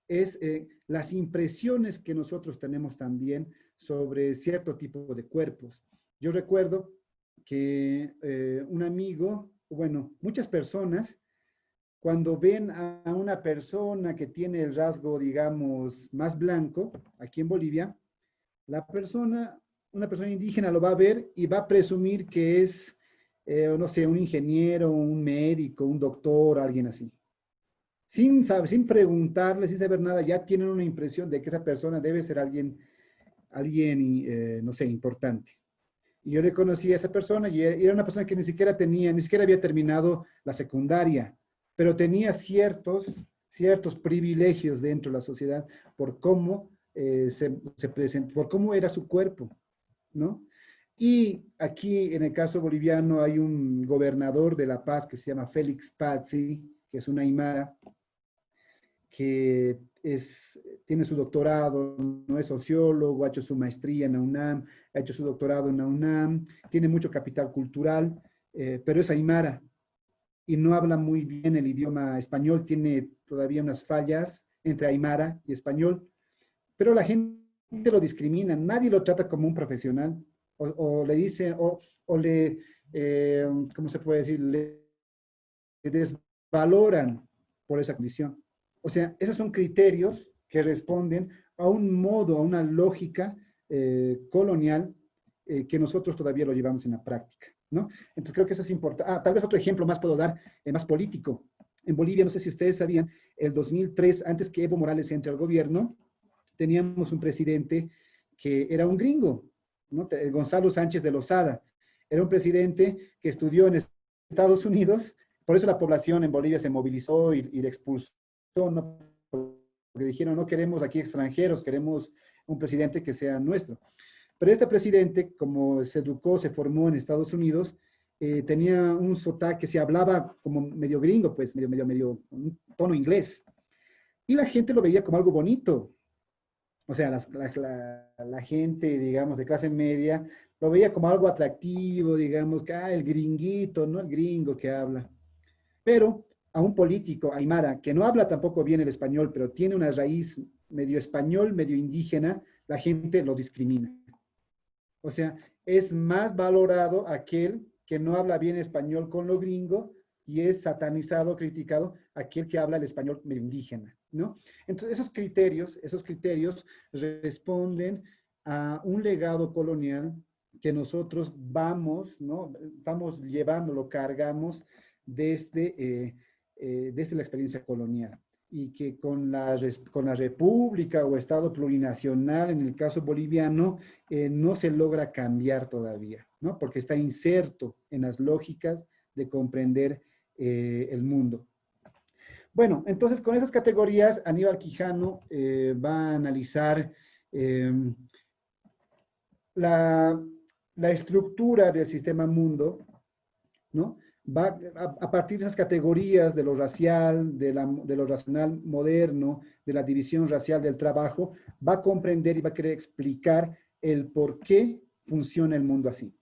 es las impresiones que nosotros tenemos también sobre cierto tipo de cuerpos. Yo recuerdo que un amigo, bueno, muchas personas, cuando ven a una persona que tiene el rasgo, digamos, más blanco, aquí en Bolivia, una persona indígena lo va a ver y va a presumir que es, no sé, un ingeniero, un médico, un doctor, alguien así. Sin preguntarle, sin saber nada, ya tienen una impresión de que esa persona debe ser alguien no sé, importante. Y yo le conocí a esa persona y era una persona que ni siquiera había terminado la secundaria, pero tenía ciertos privilegios dentro de la sociedad por cómo se presentó, por cómo era su cuerpo, ¿no? Y aquí, en el caso boliviano, hay un gobernador de La Paz que se llama Félix Pazzi, que es un aymara, que tiene su doctorado, no es sociólogo, ha hecho su maestría en la UNAM, ha hecho su doctorado en la UNAM, tiene mucho capital cultural, pero es aymara. y no habla muy bien el idioma español, tiene todavía unas fallas entre aymara y español, pero la gente lo discrimina, nadie lo trata como un profesional, o le dice, o le, ¿cómo se puede decir? Le desvaloran por esa condición. O sea, esos son criterios que responden a un modo, a una lógica colonial que nosotros todavía lo llevamos en la práctica, ¿no? Entonces creo que eso es importante. Tal vez otro ejemplo más puedo dar, más político. En Bolivia, no sé si ustedes sabían, el 2003, antes que Evo Morales entre al gobierno, teníamos un presidente que era un gringo, ¿no? Gonzalo Sánchez de Lozada. Era un presidente que estudió en Estados Unidos, por eso la población en Bolivia se movilizó y le expulsó, ¿no? Porque dijeron, no queremos aquí extranjeros, queremos un presidente que sea nuestro. Pero este presidente, como se educó, se formó en Estados Unidos, tenía un sotaque, se hablaba como medio gringo, pues medio, un tono inglés. Y la gente lo veía como algo bonito. O sea, la gente, digamos, de clase media, lo veía como algo atractivo, digamos, que el gringuito, ¿no? El gringo que habla. Pero a un político aymara que no habla tampoco bien el español, pero tiene una raíz medio español, medio indígena, la gente lo discrimina. O sea, es más valorado aquel que no habla bien español con lo gringo y es satanizado, criticado aquel que habla el español medio indígena, ¿no? Entonces, esos criterios responden a un legado colonial que nosotros vamos, ¿no? Estamos llevándolo, cargamos desde la experiencia colonial. Y que con la república o estado plurinacional, en el caso boliviano, no se logra cambiar todavía, ¿no? Porque está inserto en las lógicas de comprender el mundo. Bueno, entonces con esas categorías, Aníbal Quijano va a analizar la estructura del sistema mundo, ¿no? Va a partir de esas categorías de lo racial, de lo racional moderno, de la división racial del trabajo, va a comprender y va a querer explicar el por qué funciona el mundo así,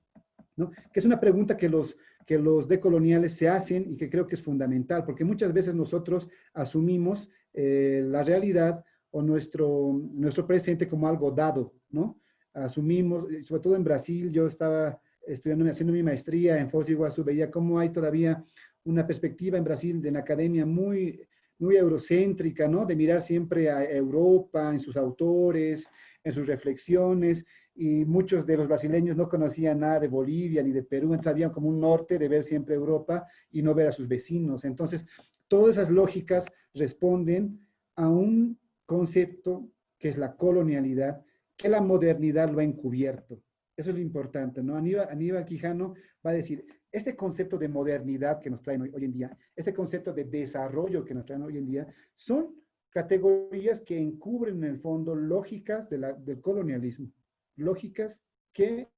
¿no? Que es una pregunta que los decoloniales se hacen y que creo que es fundamental, porque muchas veces nosotros asumimos la realidad o nuestro presente como algo dado, ¿no? Asumimos, sobre todo en Brasil, yo estaba haciendo mi maestría en Foz do Iguazú, veía cómo hay todavía una perspectiva en Brasil de la academia muy eurocéntrica, ¿no? De mirar siempre a Europa, en sus autores, en sus reflexiones, y muchos de los brasileños no conocían nada de Bolivia ni de Perú, entonces había como un norte de ver siempre Europa y no ver a sus vecinos. Entonces, todas esas lógicas responden a un concepto que es la colonialidad, que la modernidad lo ha encubierto. Eso es lo importante, ¿no? Aníbal Quijano va a decir, este concepto de modernidad que nos traen hoy en día, este concepto de desarrollo que nos traen hoy en día, son categorías que encubren en el fondo lógicas del colonialismo, lógicas que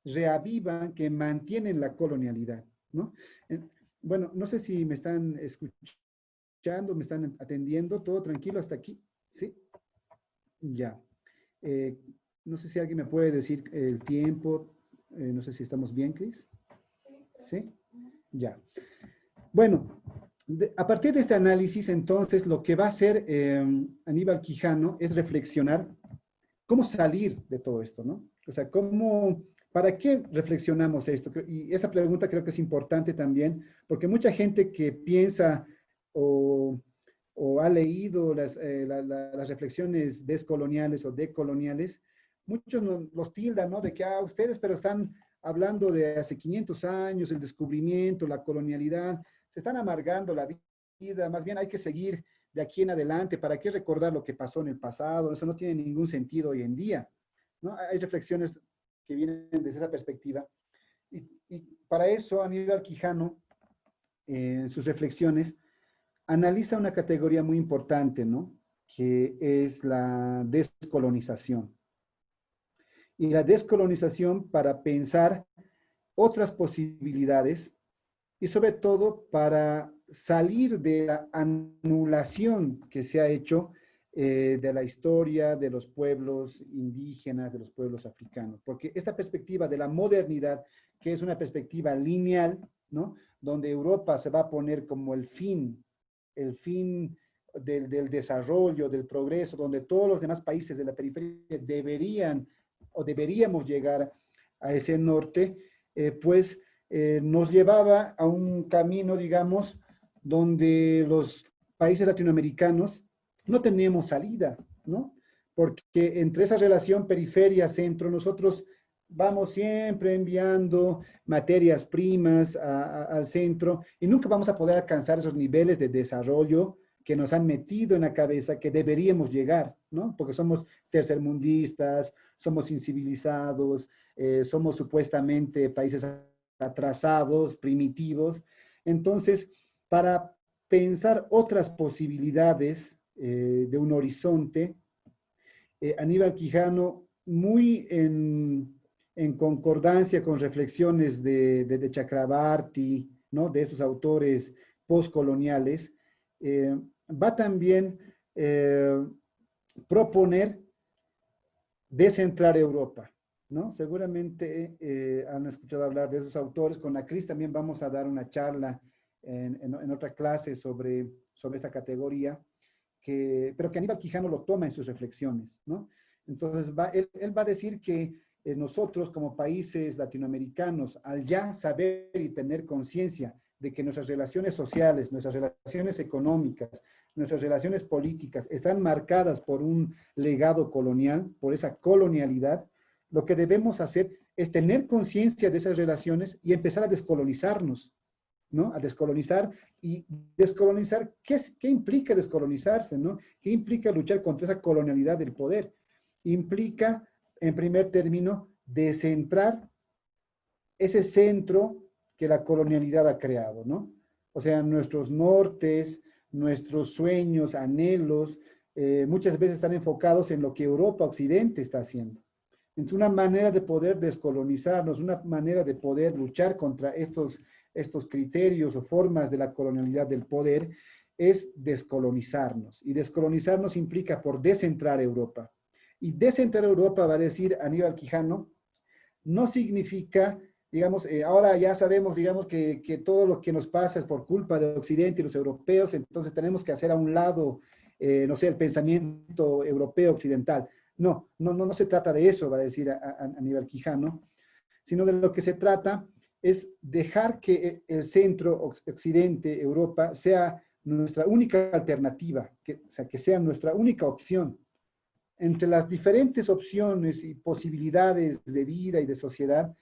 reavivan, que mantienen la colonialidad, ¿no? Bueno, no sé si me están escuchando, me están atendiendo, todo tranquilo hasta aquí, ¿sí? Ya. No sé si alguien me puede decir el tiempo, no sé si estamos bien, Cris. ¿Sí? Ya. Bueno, a partir de este análisis, entonces, lo que va a hacer Aníbal Quijano es reflexionar cómo salir de todo esto, ¿no? O sea, ¿para qué reflexionamos esto? Y esa pregunta creo que es importante también, porque mucha gente que piensa o ha leído las reflexiones descoloniales o decoloniales, muchos los tildan, ¿no? De que, ustedes, pero están hablando de hace 500 años, el descubrimiento, la colonialidad, se están amargando la vida, más bien hay que seguir de aquí en adelante, ¿para qué recordar lo que pasó en el pasado? Eso no tiene ningún sentido hoy en día, ¿no? Hay reflexiones que vienen desde esa perspectiva. Y para eso, Aníbal Quijano, en sus reflexiones, analiza una categoría muy importante, ¿no? Que es la descolonización. Y la descolonización para pensar otras posibilidades y sobre todo para salir de la anulación que se ha hecho de la historia de los pueblos indígenas, de los pueblos africanos. Porque esta perspectiva de la modernidad, que es una perspectiva lineal, ¿no? Donde Europa se va a poner como el fin del desarrollo, del progreso, donde todos los demás países de la periferia deberíamos llegar a ese norte, pues nos llevaba a un camino, digamos, donde los países latinoamericanos no teníamos salida, ¿no? Porque entre esa relación periferia-centro, nosotros vamos siempre enviando materias primas al centro y nunca vamos a poder alcanzar esos niveles de desarrollo que nos han metido en la cabeza que deberíamos llegar, ¿no? Porque somos tercermundistas, somos incivilizados, somos supuestamente países atrasados, primitivos. Entonces, para pensar otras posibilidades de un horizonte, Aníbal Quijano, muy en concordancia con reflexiones de Chakrabarty, ¿no? De esos autores postcoloniales, va también proponer descentrar Europa, ¿no? Seguramente han escuchado hablar de esos autores. Con la Cris también vamos a dar una charla en otra clase sobre esta categoría, pero que Aníbal Quijano lo toma en sus reflexiones, ¿no? Entonces, él va a decir que nosotros como países latinoamericanos, al ya saber y tener conciencia de que nuestras relaciones sociales, nuestras relaciones económicas, nuestras relaciones políticas están marcadas por un legado colonial, por esa colonialidad, lo que debemos hacer es tener conciencia de esas relaciones y empezar a descolonizarnos, ¿no? A descolonizar. Y descolonizar, ¿qué implica descolonizarse, ¿no? ¿Qué implica luchar contra esa colonialidad del poder? Implica, en primer término, descentrar ese centro que la colonialidad ha creado, ¿no? O sea, nuestros nortes, nuestros sueños, anhelos, muchas veces están enfocados en lo que Europa, Occidente está haciendo. Entonces, una manera de poder descolonizarnos, una manera de poder luchar contra estos criterios o formas de la colonialidad del poder es descolonizarnos. Y descolonizarnos implica por descentrar Europa. Y descentrar Europa, va a decir Aníbal Quijano, no significa, digamos, ahora ya sabemos, digamos, que todo lo que nos pasa es por culpa de Occidente y los europeos, entonces tenemos que hacer a un lado, no sé, el pensamiento europeo occidental. No se trata de eso, va a decir Aníbal Quijano, sino de lo que se trata es dejar que el centro, Occidente, Europa, sea nuestra única alternativa, o sea, que sea nuestra única opción. Entre las diferentes opciones y posibilidades de vida y de sociedad,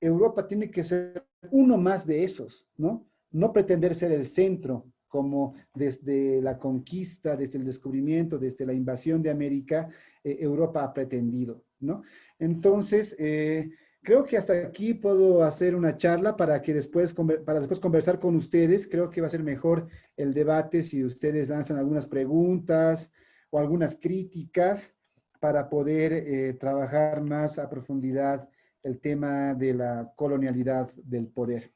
Europa tiene que ser uno más de esos, ¿no? No pretender ser el centro, como desde la conquista, desde el descubrimiento, desde la invasión de América, Europa ha pretendido, ¿no? Entonces, creo que hasta aquí puedo hacer una charla para después conversar con ustedes. Creo que va a ser mejor el debate si ustedes lanzan algunas preguntas o algunas críticas para poder trabajar más a profundidad el tema de la colonialidad del poder.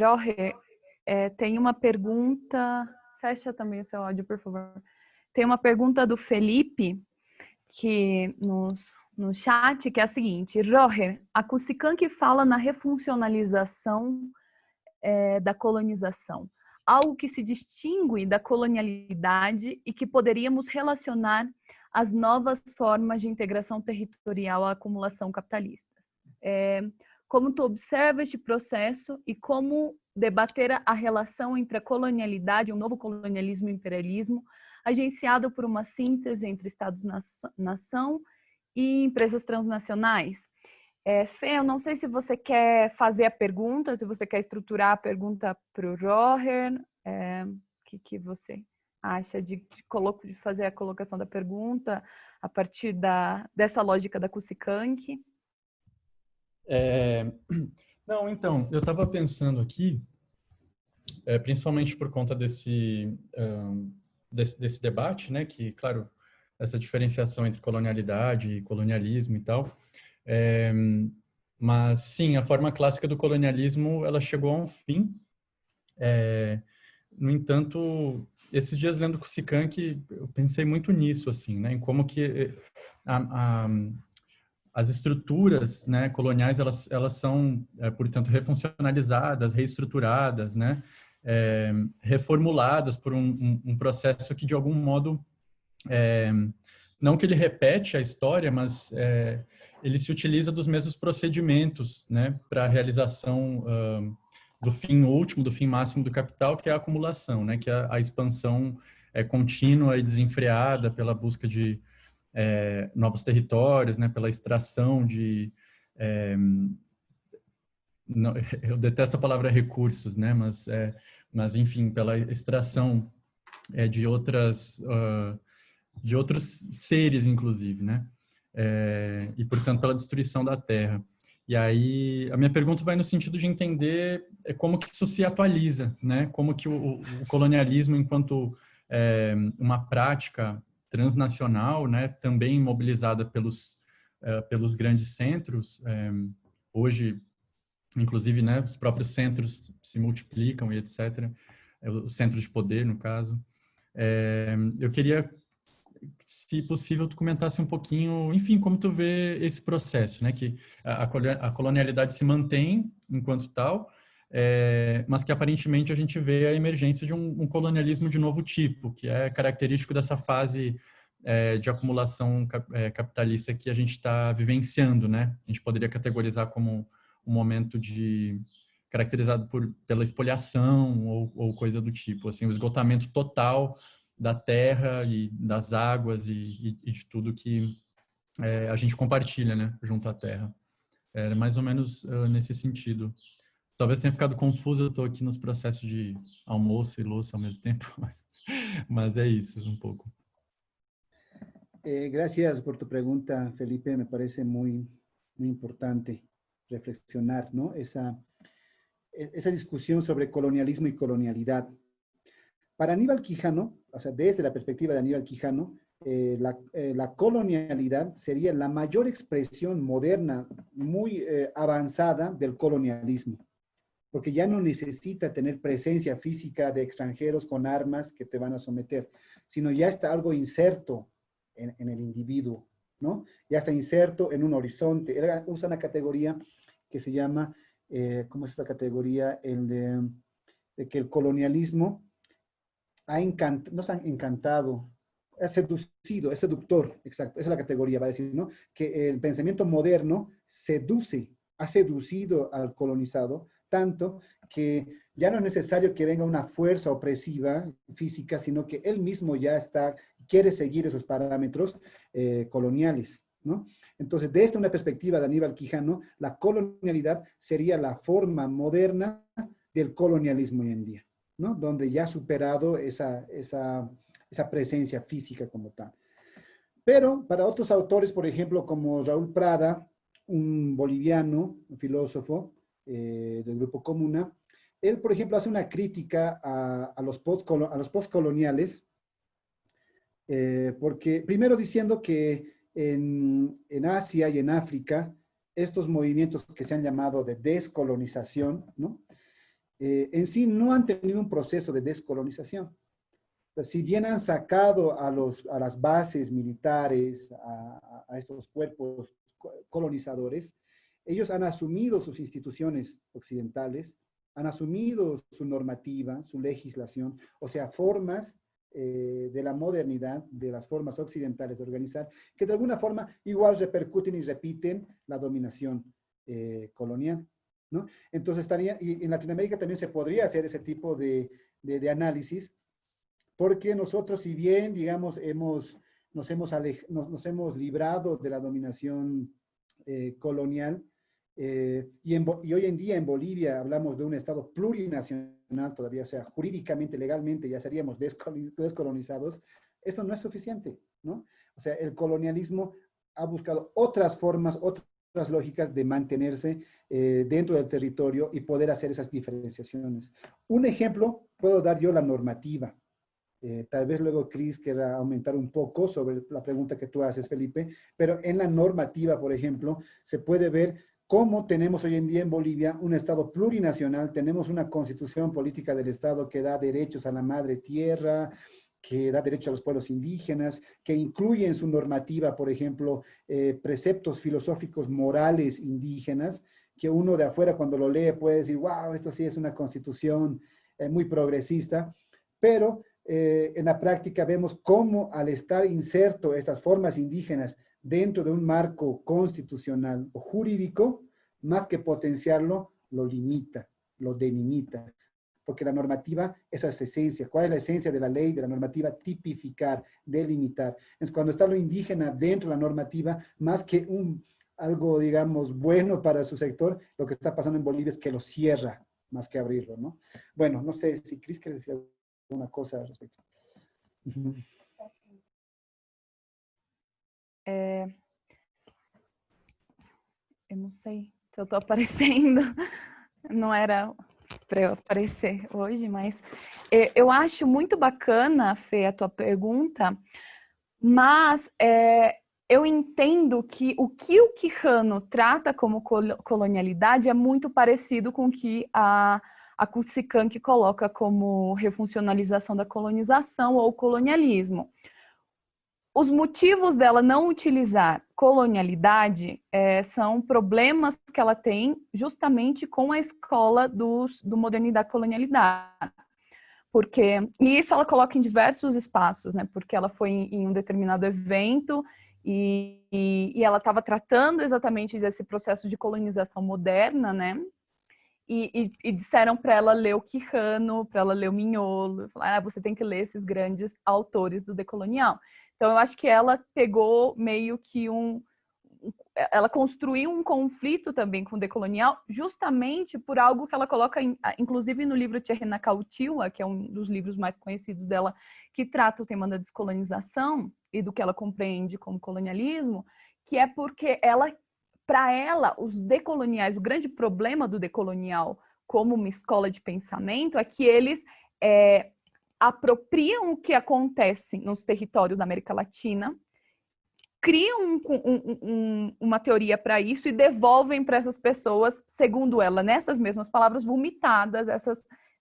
Roger, tem uma pergunta, fecha também o seu áudio, por favor. Tem uma pergunta do Felipe, que no chat, que é a seguinte: Roger, a Cusicanqui fala na refuncionalização da colonização, algo que se distingue da colonialidade e que poderíamos relacionar às novas formas de integração territorial à acumulação capitalista. Como tu observa este processo e como debater a relação entre a colonialidade, um novo colonialismo e imperialismo, agenciado por uma síntese entre Estados-nação e empresas transnacionais? Fê, eu não sei se você quer fazer a pergunta, se você quer estruturar a pergunta para o Roger, o que você acha de fazer a colocação da pergunta a partir dessa lógica da Cusicanqui? Não, então, eu estava pensando aqui, principalmente por conta desse debate, né, que, claro, essa diferenciação entre colonialidade e colonialismo e tal, mas, sim, a forma clássica do colonialismo, ela chegou a um fim, no entanto, esses dias lendo Kusikank, eu pensei muito nisso, assim, né, em como que as estruturas, né, coloniais, elas são, portanto, refuncionalizadas, reestruturadas, né, reformuladas por um processo que, de algum modo, não que ele repete a história, mas ele se utiliza dos mesmos procedimentos, né, para a realização do fim último, do fim máximo do capital, que é a acumulação, né, que é a expansão contínua e desenfreada pela busca de novos territórios, né, pela extração de não, eu detesto a palavra recursos, né, mas enfim, pela extração de outros seres, inclusive, né, e portanto pela destruição da terra. E aí a minha pergunta vai no sentido de entender como que isso se atualiza, né, como que o colonialismo, enquanto uma prática transnacional, né, também mobilizada pelos grandes centros, hoje, inclusive, né, os próprios centros se multiplicam e etc., os centros de poder, no caso. Eu queria, se possível, tu comentasse um pouquinho, enfim, como tu vê esse processo, né, que a colonialidade se mantém enquanto tal, mas que aparentemente a gente vê a emergência de um colonialismo de novo tipo, que é característico dessa fase de acumulação capitalista que a gente está vivenciando, né? A gente poderia categorizar como um momento caracterizado pela espoliação ou coisa do tipo, assim, o esgotamento total da terra e das águas e de tudo que a gente compartilha, né, junto à terra. Era mais ou menos nesse sentido. Talvez tenha ficado confuso, eu estou aqui nos processos de almoço e louça ao mesmo tempo, mas é isso, um pouco. Gracias por tu pregunta, Felipe. Me parece muy, muy importante reflexionar, ¿no? Esa discusión sobre colonialismo y colonialidad. Para Aníbal Quijano, o sea, desde la perspectiva de Aníbal Quijano, la colonialidad sería la mayor expresión moderna, muy avanzada del colonialismo, porque ya no necesita tener presencia física de extranjeros con armas que te van a someter, sino ya está algo inserto en el individuo, ¿no? Ya está inserto en un horizonte. Él usa una categoría que se llama, ¿cómo es esta categoría? De que el colonialismo nos ha encantado, ha seducido, es seductor, exacto, esa es la categoría, va a decir, ¿no? Que el pensamiento moderno ha seducido al colonizado, tanto que ya no es necesario que venga una fuerza opresiva física, sino que él mismo ya quiere seguir esos parámetros coloniales, ¿no? Entonces, desde una perspectiva de Aníbal Quijano, la colonialidad sería la forma moderna del colonialismo hoy en día, ¿no? Donde ya ha superado esa presencia física como tal. Pero para otros autores, por ejemplo, como Raúl Prada, un boliviano, un filósofo del Grupo Comuna, él, por ejemplo, hace una crítica a los postcoloniales, porque primero diciendo que en Asia y en África, estos movimientos que se han llamado de descolonización, ¿no? En sí no han tenido un proceso de descolonización. O sea, si bien han sacado a las bases militares, a estos cuerpos colonizadores, ellos han asumido sus instituciones occidentales, han asumido su normativa, su legislación, o sea, formas de la modernidad, de las formas occidentales de organizar, que de alguna forma igual repercuten y repiten la dominación colonial, ¿no? Entonces, y en Latinoamérica también se podría hacer ese tipo de análisis, porque nosotros, si bien, digamos, nos hemos librado de la dominación colonial, y hoy en día en Bolivia hablamos de un Estado plurinacional todavía, o sea, jurídicamente, legalmente ya seríamos descolonizados, eso no es suficiente, ¿no? O sea, el colonialismo ha buscado otras formas, otras lógicas de mantenerse dentro del territorio y poder hacer esas diferenciaciones. Un ejemplo, puedo dar yo la normativa. Tal vez luego Cris quiera aumentar un poco sobre la pregunta que tú haces, Felipe, pero en la normativa, por ejemplo, se puede ver cómo tenemos hoy en día en Bolivia un Estado plurinacional, tenemos una constitución política del Estado que da derechos a la madre tierra, que da derecho a los pueblos indígenas, que incluye en su normativa, por ejemplo, preceptos filosóficos morales indígenas, que uno de afuera cuando lo lee puede decir, wow, esto sí es una constitución muy progresista, pero en la práctica vemos cómo al estar inserto estas formas indígenas dentro de un marco constitucional o jurídico, más que potenciarlo, lo limita, lo delimita. Porque la normativa, esa es esencia. ¿Cuál es la esencia de la ley, de la normativa? Tipificar, delimitar. Es cuando está lo indígena dentro de la normativa, más que algo, digamos, bueno para su sector, lo que está pasando en Bolivia es que lo cierra, más que abrirlo, ¿no? Bueno, no sé si Cris quiere decir alguna cosa al respecto. Eu não sei se eu estou aparecendo, não era para eu aparecer hoje, mas eu acho muito bacana, Fê, a tua pergunta, mas eu entendo que o Quijano trata como colonialidade é muito parecido com o que a Kusikank coloca como refuncionalização da colonização ou colonialismo. Os motivos dela não utilizar colonialidade são problemas que ela tem justamente com a escola do modernidade colonialidade. E isso ela coloca em diversos espaços, né? Porque ela foi em um determinado evento e ela estava tratando exatamente desse processo de colonização moderna, né? E disseram para ela ler o Quijano, para ela ler o Mignolo, falaram, você tem que ler esses grandes autores do decolonial. Então, eu acho que ela pegou meio que ela construiu um conflito também com o decolonial, justamente por algo que ela coloca, inclusive no livro Tcherna Kautiwa, que é um dos livros mais conhecidos dela, que trata o tema da descolonização e do que ela compreende como colonialismo, que é porque para ela, os decoloniais, o grande problema do decolonial como uma escola de pensamento é que eles apropriam o que acontece nos territórios da América Latina, criam uma teoria para isso e devolvem para essas pessoas, segundo ela, nessas mesmas palavras, vomitadas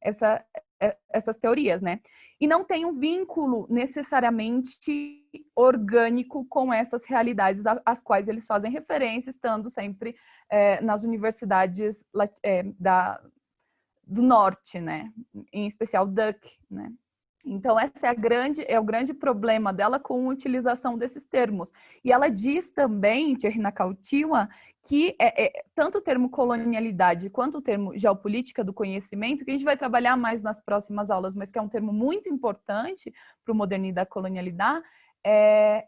essas teorias, né? E não tem um vínculo necessariamente orgânico com essas realidades às quais eles fazem referência, estando sempre nas universidades do norte, né? Em especial Duck, né? Então, esse é o grande problema dela com a utilização desses termos. E ela diz também, Tcherna Kautiwa, que tanto o termo colonialidade quanto o termo geopolítica do conhecimento, que a gente vai trabalhar mais nas próximas aulas, mas que é um termo muito importante para o modernidade e colonialidade,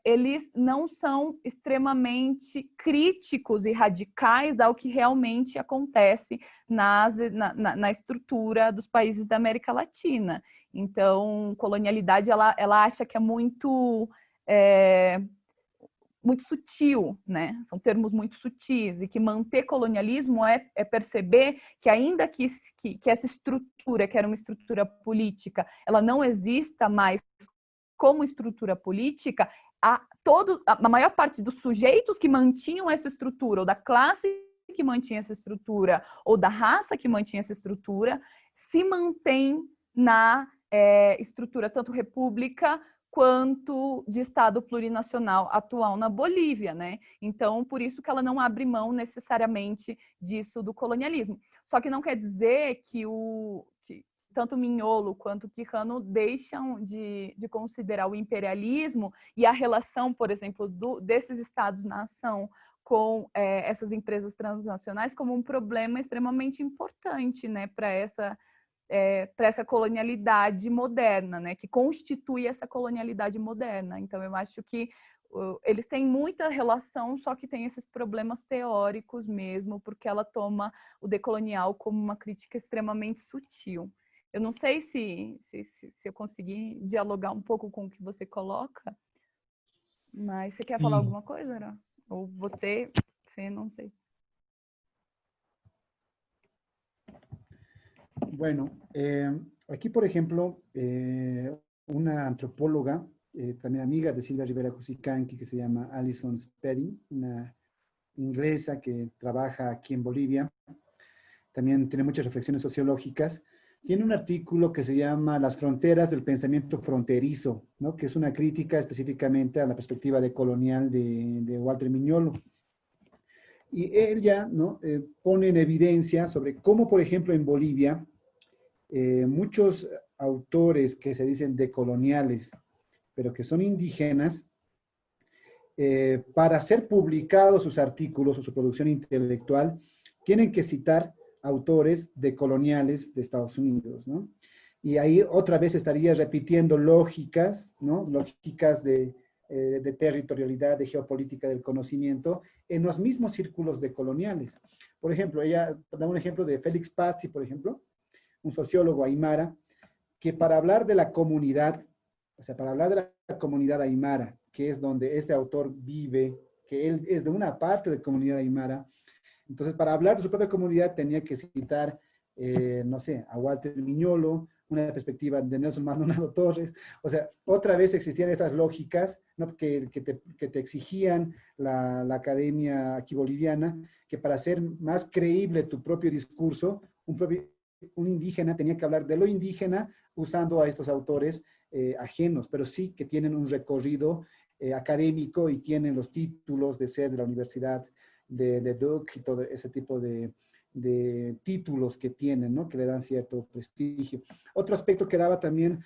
eles não são extremamente críticos e radicais ao que realmente acontece na estrutura dos países da América Latina. Então, colonialidade, ela acha que é muito sutil, né? São termos muito sutis, e que manter colonialismo é perceber que ainda que essa estrutura, que era uma estrutura política, ela não exista mais como estrutura política, a maior parte dos sujeitos que mantinham essa estrutura, ou da classe que mantinha essa estrutura, ou da raça que mantinha essa estrutura, se mantém na estrutura tanto república quanto de Estado plurinacional atual na Bolívia, né? Então, por isso que ela não abre mão necessariamente disso do colonialismo. Só que não quer dizer que tanto Mignolo quanto Quijano deixam de considerar o imperialismo e a relação, por exemplo, desses Estados-nação com essas empresas transnacionais como um problema extremamente importante, né, para essa colonialidade moderna, né, que constitui essa colonialidade moderna. Então, eu acho que eles têm muita relação, só que tem esses problemas teóricos mesmo, porque ela toma o decolonial como uma crítica extremamente sutil. Eu não sei se eu consegui dialogar um pouco com o que você coloca, mas você quer falar alguma coisa, Ara? Ou você, Fê, não sei. Bueno, aquí, por ejemplo, una antropóloga, también amiga de Silvia Rivera Kusikanki, que se llama Alison Spedding, una inglesa que trabaja aquí en Bolivia, también tiene muchas reflexiones sociológicas, tiene un artículo que se llama Las fronteras del pensamiento fronterizo, ¿no? Que es una crítica específicamente a la perspectiva decolonial de Walter Mignolo. Y ella, ¿no? Pone en evidencia sobre cómo, por ejemplo, en Bolivia, muchos autores que se dicen decoloniales, pero que son indígenas, para ser publicados sus artículos o su producción intelectual, tienen que citar autores decoloniales de Estados Unidos, ¿no? Y ahí otra vez estaría repitiendo lógicas, ¿no? Lógicas de territorialidad, de geopolítica del conocimiento, en los mismos círculos decoloniales. Por ejemplo, ella da un ejemplo de Félix Pazzi, por ejemplo, un sociólogo aymara, que para hablar de la comunidad, o sea, para hablar de la comunidad aymara, que es donde este autor vive, que él es de una parte de la comunidad aymara, entonces para hablar de su propia comunidad tenía que citar, no sé, a Walter Mignolo, una perspectiva de Nelson Maldonado Torres, o sea, otra vez existían estas lógicas, ¿no? que te exigían la academia aquí boliviana, que para hacer más creíble tu propio discurso, un indígena tenía que hablar de lo indígena usando a estos autores ajenos, pero sí que tienen un recorrido académico y tienen los títulos de ser de la Universidad de Duke y todo ese tipo de títulos que tienen, ¿no? Que le dan cierto prestigio. Otro aspecto que daba también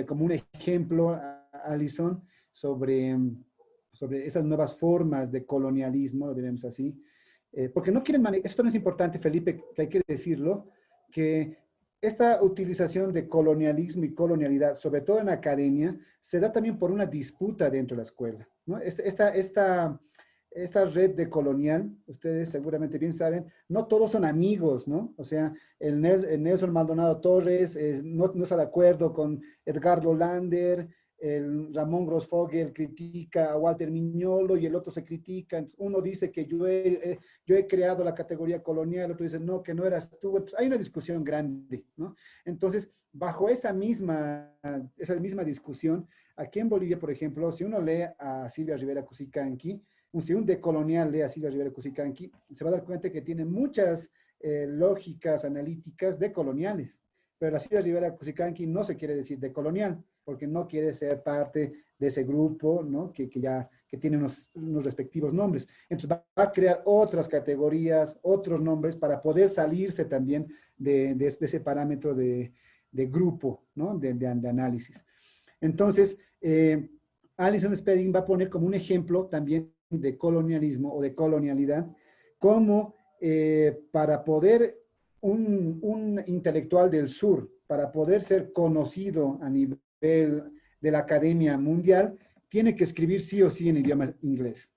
como un ejemplo a Alison sobre esas nuevas formas de colonialismo, lo diremos así, porque no quieren esto no es importante, Felipe, que hay que decirlo, que esta utilización de colonialismo y colonialidad, sobre todo en la academia, se da también por una disputa dentro de la escuela, ¿no? Esta red de colonial, ustedes seguramente bien saben, no todos son amigos, ¿no? O sea, el Nelson Maldonado Torres no está de acuerdo con Edgardo Lander, el Ramón Grossfogel critica a Walter Mignolo y el otro se critica. Uno dice que yo he creado la categoría colonial, el otro dice no, que no eras tú. Entonces, hay una discusión grande, ¿no? Entonces, bajo esa misma discusión, aquí en Bolivia, por ejemplo, si uno lee a Silvia Rivera Cusicanqui, si un decolonial lee a Silvia Rivera Cusicanqui, se va a dar cuenta que tiene muchas lógicas analíticas decoloniales, pero la Silvia Rivera Cusicanqui no se quiere decir decolonial, porque no quiere ser parte de ese grupo, ¿no? que tiene unos respectivos nombres. Entonces va a crear otras categorías, otros nombres, para poder salirse también de ese parámetro de grupo, ¿no? de análisis. Entonces, Alison Spedding va a poner como un ejemplo también de colonialismo o de colonialidad, como para poder un intelectual del sur, para poder ser conocido a nivel de la academia mundial, tiene que escribir sí o sí en idioma inglés,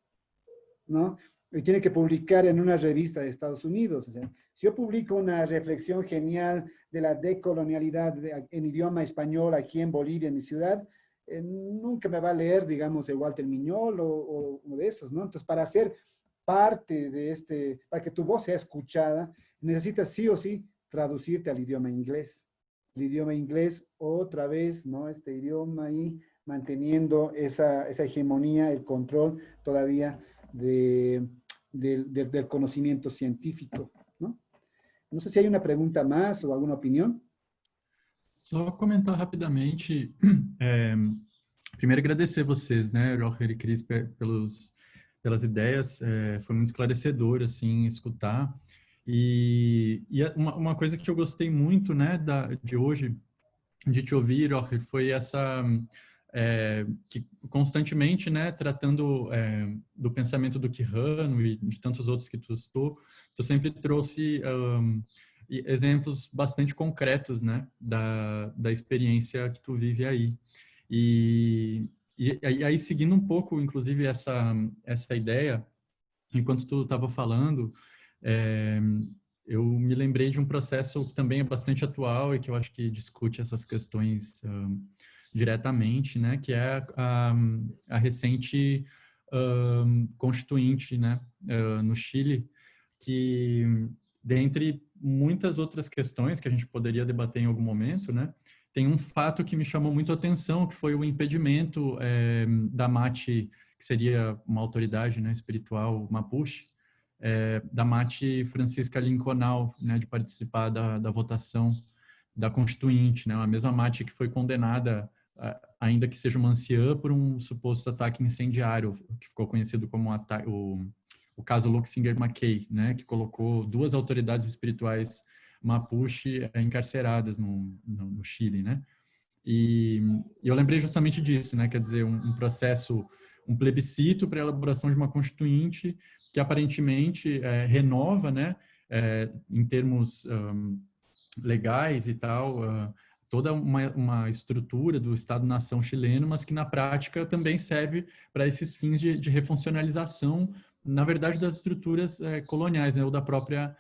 ¿no? Y tiene que publicar en una revista de Estados Unidos. O sea, si yo publico una reflexión genial de la decolonialidad en idioma español aquí en Bolivia, en mi ciudad, nunca me va a leer, digamos, el Walter Mignolo o de esos, ¿no? Entonces, para ser parte de para que tu voz sea escuchada, necesitas sí o sí traducirte al idioma inglés. El idioma inglés, otra vez, ¿no? Este idioma ahí manteniendo esa hegemonía, el control todavía del conocimiento científico, ¿no? No sé si hay una pregunta más o alguna opinión. Só comentar rapidamente, primeiro agradecer vocês, né, Roger e Cris, pelas ideias, foi muito esclarecedor, assim, escutar, e uma coisa que eu gostei muito, né, de hoje, de te ouvir, Roger, foi essa, que constantemente, né, tratando do pensamento do Quijano e de tantos outros que tu sempre trouxe exemplos bastante concretos, né, da experiência que tu vive aí. E aí, seguindo um pouco, inclusive, essa ideia, enquanto tu estava falando, eu me lembrei de um processo que também é bastante atual e que eu acho que discute essas questões diretamente, né, que é a recente constituinte, né, no Chile, que, dentre muitas outras questões que a gente poderia debater em algum momento, né, tem um fato que me chamou muito a atenção, que foi o impedimento da MAT, que seria uma autoridade, né, espiritual mapuche, da Mate Francisca Linconal, né, de participar da votação da Constituinte, né, a mesma Mate que foi condenada, ainda que seja uma anciã, por um suposto ataque incendiário, que ficou conhecido como o caso Luxinger-Mackay, né, que colocou 2 autoridades espirituais Mapuche encarceradas no Chile, né? E eu lembrei justamente disso, né? Quer dizer, um processo, um plebiscito para a elaboração de uma constituinte que aparentemente renova, né? Em termos legais e tal, toda uma estrutura do Estado-nação chileno, mas que na prática também serve para esses fins de refuncionalização, na verdade, das estruturas coloniais, né? Ou da própria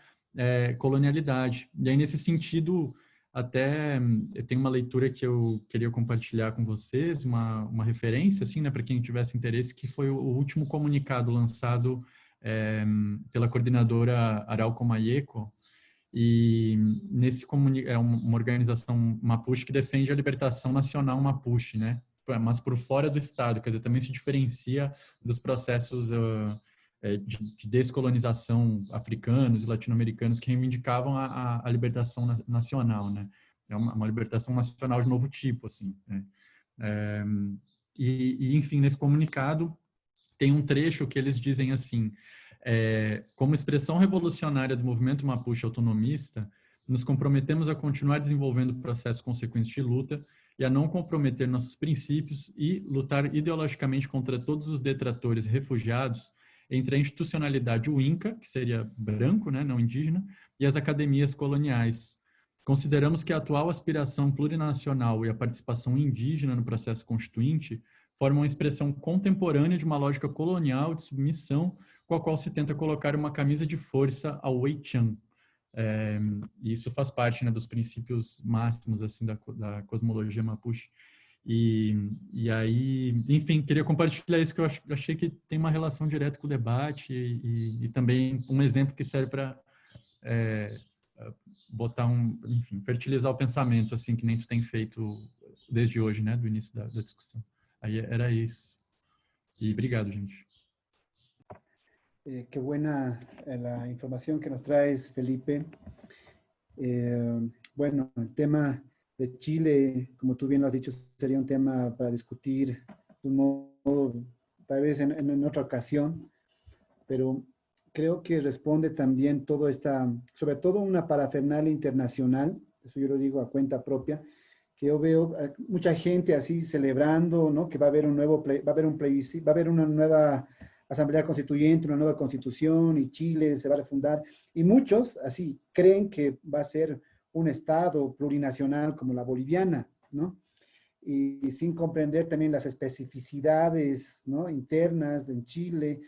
colonialidade. E aí, nesse sentido, até eu tenho uma leitura que eu queria compartilhar com vocês, uma referência, assim, né, para quem tivesse interesse, que foi o último comunicado lançado pela coordenadora Arauco Maieco, e nesse é uma organização Mapuche que defende a libertação nacional Mapuche, né, mas por fora do Estado, quer dizer, também se diferencia dos processos de descolonização africanos e latino-americanos que reivindicavam a libertação nacional, né? É uma libertação nacional de novo tipo, assim, né? Enfim, nesse comunicado tem um trecho que eles dizem assim: como expressão revolucionária do movimento Mapuche autonomista, nos comprometemos a continuar desenvolvendo processos consequentes de luta e a não comprometer nossos princípios e lutar ideologicamente contra todos os detratores e refugiados entre a institucionalidade Inca, que seria branco, né, não indígena, e as academias coloniais. Consideramos que a atual aspiração plurinacional e a participação indígena no processo constituinte formam uma expressão contemporânea de uma lógica colonial de submissão com a qual se tenta colocar uma camisa de força ao Weiqiang. E isso faz parte, né, dos princípios máximos assim, da cosmologia Mapuche. E aí, enfim, queria compartilhar isso, que eu achei que tem uma relação direta com o debate e também um exemplo que serve para botar enfim, fertilizar o pensamento, assim, que nem tu tem feito desde hoje, né, do início da discussão. Aí era isso. E obrigado, gente. Qué buena la información que nos traes, Felipe. Bueno, el tema de Chile, como tú bien lo has dicho, sería un tema para discutir de un modo, tal vez en otra ocasión, pero creo que responde también todo esta, sobre todo una parafernalia internacional, eso yo lo digo a cuenta propia, que yo veo mucha gente así celebrando, ¿no? Que va a haber va a haber una nueva asamblea constituyente, una nueva constitución, y Chile se va a refundar, y muchos así creen que va a ser un estado plurinacional como la boliviana, ¿no? Y sin comprender también las especificidades, ¿no?, internas en Chile,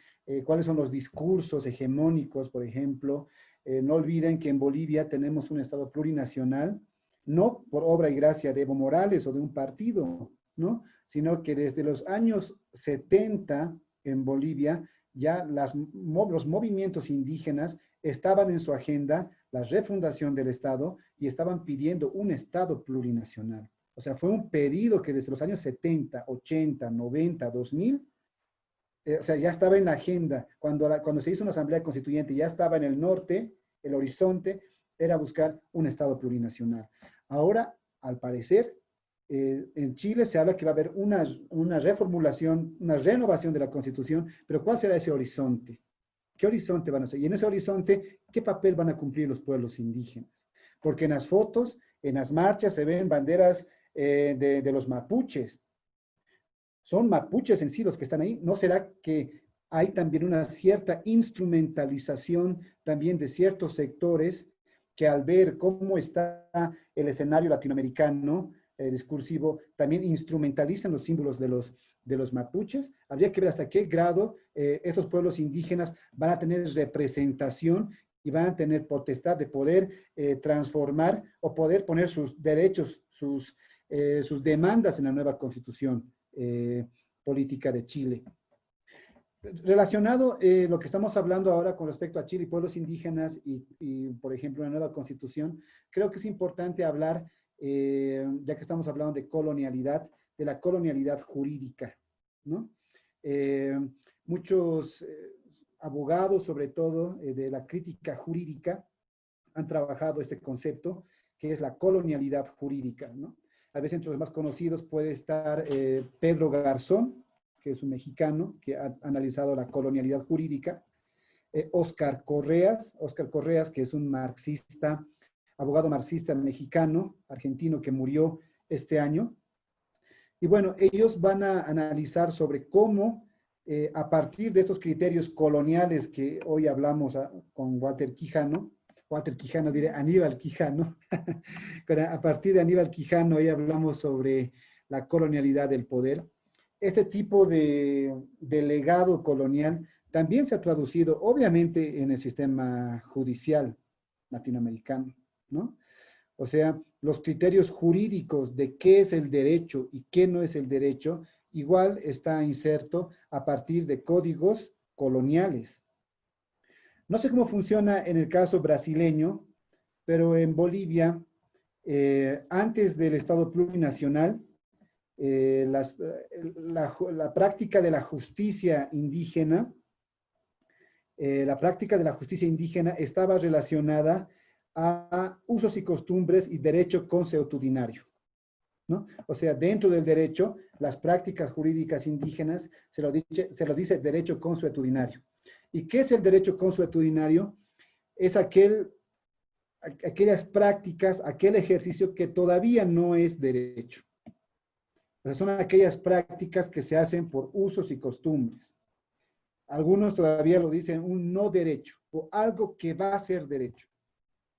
cuáles son los discursos hegemónicos, por ejemplo. No olviden que en Bolivia tenemos un estado plurinacional, no por obra y gracia de Evo Morales o de un partido, ¿no?, sino que desde los años 70 en Bolivia ya los movimientos indígenas estaban en su agenda la refundación del Estado y estaban pidiendo un Estado plurinacional. O sea, fue un pedido que desde los años 70, 80, 90, 2000, o sea, ya estaba en la agenda. Cuando se hizo una asamblea constituyente, ya estaba en el norte, el horizonte era buscar un Estado plurinacional. Ahora, al parecer, en Chile se habla que va a haber una reformulación, una renovación de la Constitución, pero ¿cuál será ese horizonte? ¿Qué horizonte van a ser? Y en ese horizonte, ¿qué papel van a cumplir los pueblos indígenas? Porque en las fotos, en las marchas, se ven banderas de los mapuches. Son mapuches en sí los que están ahí. ¿No será que hay también una cierta instrumentalización también de ciertos sectores que al ver cómo está el escenario latinoamericano, discursivo, también instrumentalizan los símbolos de los mapuches? Habría que ver hasta qué grado estos pueblos indígenas van a tener representación y van a tener potestad de poder transformar o poder poner sus derechos, sus demandas en la nueva constitución política de Chile. Relacionado lo que estamos hablando ahora con respecto a Chile y pueblos indígenas y, por ejemplo, una nueva constitución, creo que es importante hablar, ya que estamos hablando de colonialidad, de la colonialidad jurídica, ¿no? abogados, sobre todo de la crítica jurídica, han trabajado este concepto, que es la colonialidad jurídica, ¿no? A veces entre los más conocidos puede estar Pedro Garzón, que es un mexicano que ha analizado la colonialidad jurídica, Óscar Correas, que es un marxista, abogado marxista mexicano, argentino, que murió este año. Y bueno, ellos van a analizar sobre cómo, a partir de estos criterios coloniales que hoy hablamos con Aníbal Quijano, a partir de Aníbal Quijano, hoy hablamos sobre la colonialidad del poder. Este tipo de legado colonial también se ha traducido, obviamente, en el sistema judicial latinoamericano, ¿no? O sea, los criterios jurídicos de qué es el derecho y qué no es el derecho, igual está inserto a partir de códigos coloniales. No sé cómo funciona en el caso brasileño, pero en Bolivia, antes del Estado plurinacional, la práctica de la justicia indígena, estaba relacionada a usos y costumbres y derecho consuetudinario, ¿no? O sea, dentro del derecho, las prácticas jurídicas indígenas se lo dice derecho consuetudinario. ¿Y qué es el derecho consuetudinario? Es aquellas prácticas, aquel ejercicio que todavía no es derecho. O sea, son aquellas prácticas que se hacen por usos y costumbres. Algunos todavía lo dicen un no derecho, o algo que va a ser derecho.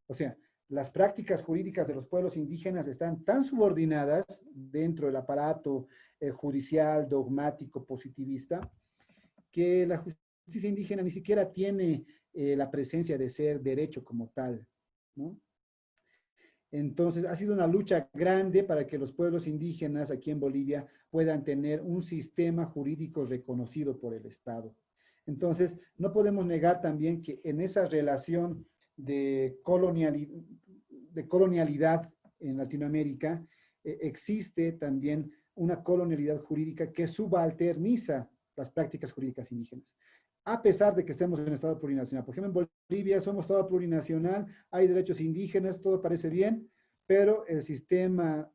O sea, las prácticas jurídicas de los pueblos indígenas están tan subordinadas dentro del aparato judicial, dogmático, positivista, que la justicia indígena ni siquiera tiene la presencia de ser derecho como tal, ¿no? Entonces, ha sido una lucha grande para que los pueblos indígenas aquí en Bolivia puedan tener un sistema jurídico reconocido por el Estado. Entonces, no podemos negar también que en esa relación de colonialidad en Latinoamérica, existe también una colonialidad jurídica que subalterniza las prácticas jurídicas indígenas. A pesar de que estemos en estado plurinacional. Por ejemplo, en Bolivia somos estado plurinacional, hay derechos indígenas, todo parece bien, pero el sistema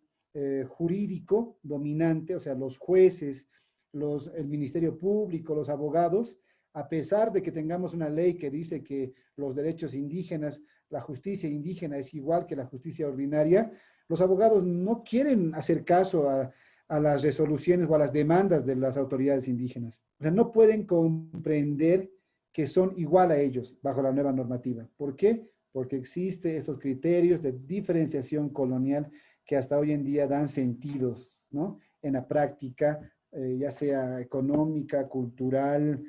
jurídico dominante, o sea, los jueces, el Ministerio Público, los abogados, a pesar de que tengamos una ley que dice que los derechos indígenas, la justicia indígena es igual que la justicia ordinaria, los abogados no quieren hacer caso a las resoluciones o a las demandas de las autoridades indígenas. O sea, no pueden comprender que son igual a ellos bajo la nueva normativa. ¿Por qué? Porque existen estos criterios de diferenciación colonial que hasta hoy en día dan sentidos, ¿no? En la práctica, ya sea económica, cultural,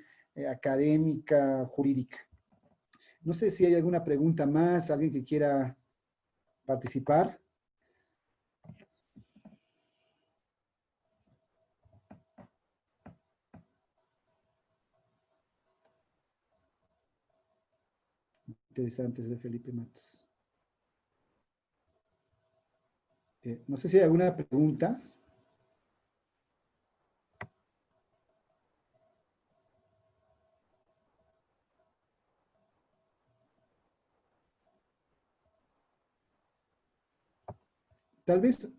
académica, jurídica. No sé si hay alguna pregunta más, alguien que quiera participar. Interesante, de Felipe Matos. No sé si hay alguna pregunta. Tal vez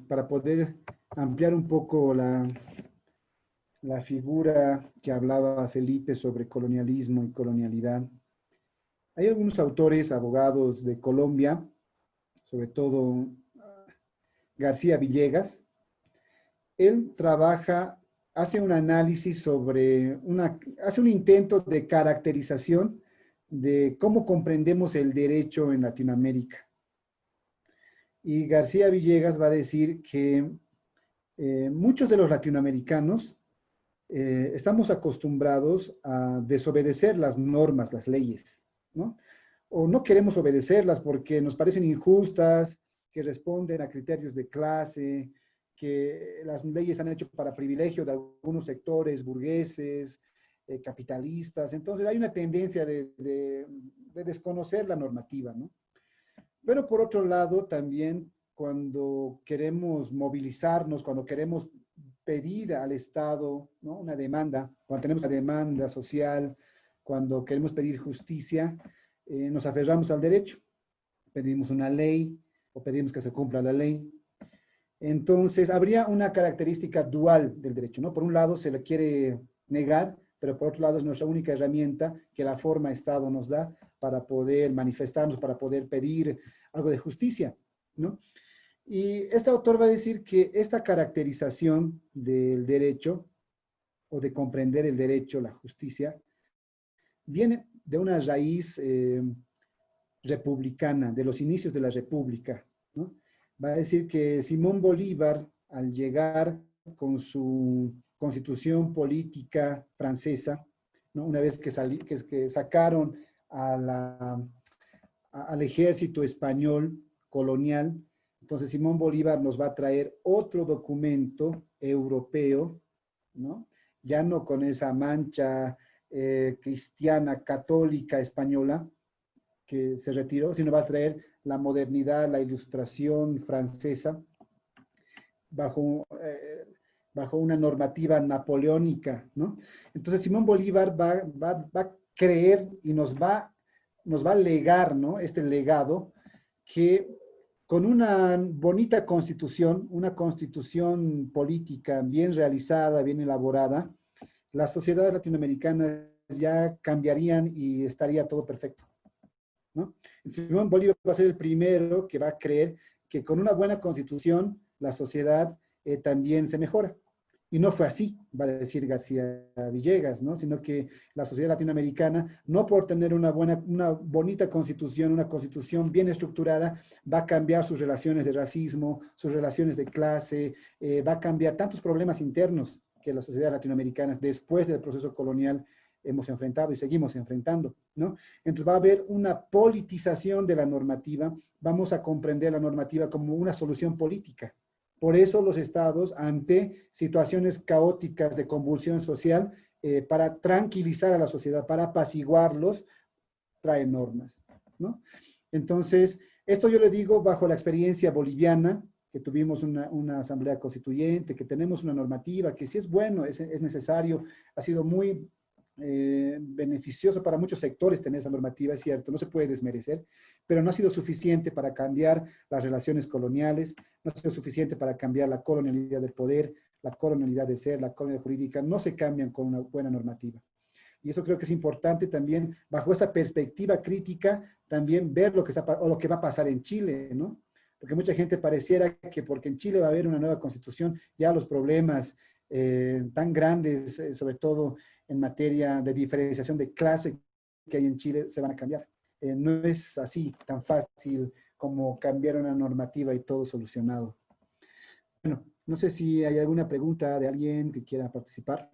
para poder ampliar un poco la figura que hablaba Felipe sobre colonialismo y colonialidad. Hay algunos autores, abogados de Colombia, sobre todo García Villegas. Él hace un análisis hace un intento de caracterización de cómo comprendemos el derecho en Latinoamérica. Y García Villegas va a decir que muchos de los latinoamericanos estamos acostumbrados a desobedecer las normas, las leyes, ¿no? O no queremos obedecerlas porque nos parecen injustas, que responden a criterios de clase, que las leyes están hechas para privilegio de algunos sectores burgueses, capitalistas. Entonces hay una tendencia de desconocer la normativa, ¿no? Pero por otro lado, también cuando queremos movilizarnos, cuando queremos pedir al Estado, ¿no?, una demanda, cuando tenemos una demanda social, cuando queremos pedir justicia, nos aferramos al derecho, pedimos una ley o pedimos que se cumpla la ley. Entonces, habría una característica dual del derecho, ¿no? Por un lado, se le quiere negar, pero por otro lado es nuestra única herramienta que la forma Estado nos da para poder manifestarnos, para poder pedir algo de justicia, ¿no? Y este autor va a decir que esta caracterización del derecho, o de comprender el derecho, la justicia, viene de una raíz republicana, de los inicios de la República, ¿no? Va a decir que Simón Bolívar, al llegar con su constitución política francesa, ¿no?, una vez que sacaron al ejército español colonial, entonces Simón Bolívar nos va a traer otro documento europeo, ¿no?, ya no con esa mancha cristiana, católica, española, que se retiró, sino va a traer la modernidad, la ilustración francesa, bajo una normativa napoleónica, ¿no? Entonces Simón Bolívar va a creer y nos va a legar, ¿no?, este legado, que con una bonita constitución, una constitución política bien realizada, bien elaborada, las sociedades latinoamericanas ya cambiarían y estaría todo perfecto, ¿no? Simón Bolívar va a ser el primero que va a creer que con una buena constitución la sociedad también se mejora. Y no fue así, va a decir García Villegas, ¿no?, sino que la sociedad latinoamericana, no por tener una bonita constitución, una constitución bien estructurada, va a cambiar sus relaciones de racismo, sus relaciones de clase, va a cambiar tantos problemas internos que las sociedades latinoamericanas después del proceso colonial hemos enfrentado y seguimos enfrentando, ¿no? Entonces va a haber una politización de la normativa, vamos a comprender la normativa como una solución política. Por eso los estados, ante situaciones caóticas de convulsión social, para tranquilizar a la sociedad, para apaciguarlos, traen normas, ¿no? Entonces, esto yo le digo bajo la experiencia boliviana, que tuvimos una asamblea constituyente, que tenemos una normativa, que sí es bueno, es necesario, ha sido muy beneficioso para muchos sectores tener esa normativa, es cierto, no se puede desmerecer, pero no ha sido suficiente para cambiar las relaciones coloniales, no ha sido suficiente para cambiar la colonialidad del poder, la colonialidad del ser, la colonialidad jurídica, no se cambian con una buena normativa. Y eso creo que es importante también, bajo esta perspectiva crítica, también ver lo que va a pasar en Chile, ¿no? Porque mucha gente pareciera que porque en Chile va a haber una nueva constitución, ya los problemas tan grandes, sobre todo en materia de diferenciación de clase que hay en Chile, se van a cambiar. No es así tan fácil como cambiar una normativa y todo solucionado. Bueno, no sé si hay alguna pregunta de alguien que quiera participar.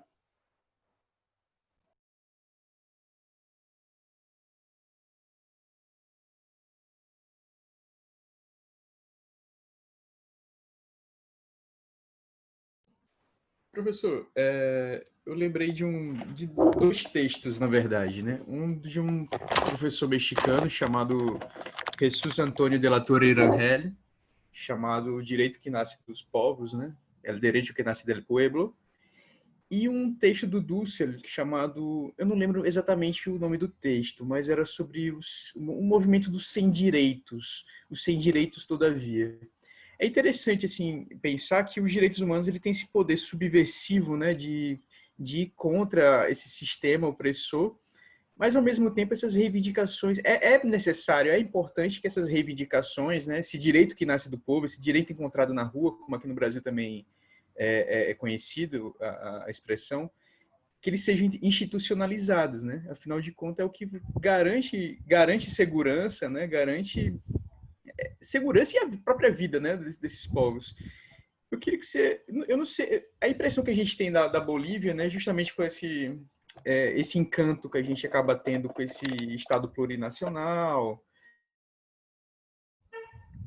Professor, eu lembrei de dois textos, na verdade, né? Um de um professor mexicano chamado Jesus Antônio de la Torre Rangel, chamado O Direito que Nasce dos Povos, né? El Derecho que Nasce del Pueblo. E um texto do Dussel chamado, eu não lembro exatamente o nome do texto, mas era sobre o movimento dos sem direitos, os sem direitos todavia. É interessante assim pensar que os direitos humanos ele tem esse poder subversivo, né, de ir contra esse sistema opressor, mas ao mesmo tempo essas reivindicações é necessário, é importante que essas reivindicações, né, esse direito que nasce do povo, esse direito encontrado na rua, como aqui no Brasil também é conhecido a expressão, que eles sejam institucionalizados, né? Afinal de contas é o que garante segurança, né? Garante segurança e a própria vida, né, desses povos. Eu queria que você, eu não sei, a impressão que a gente tem da Bolívia, né, justamente com esse encanto que a gente acaba tendo com esse Estado plurinacional.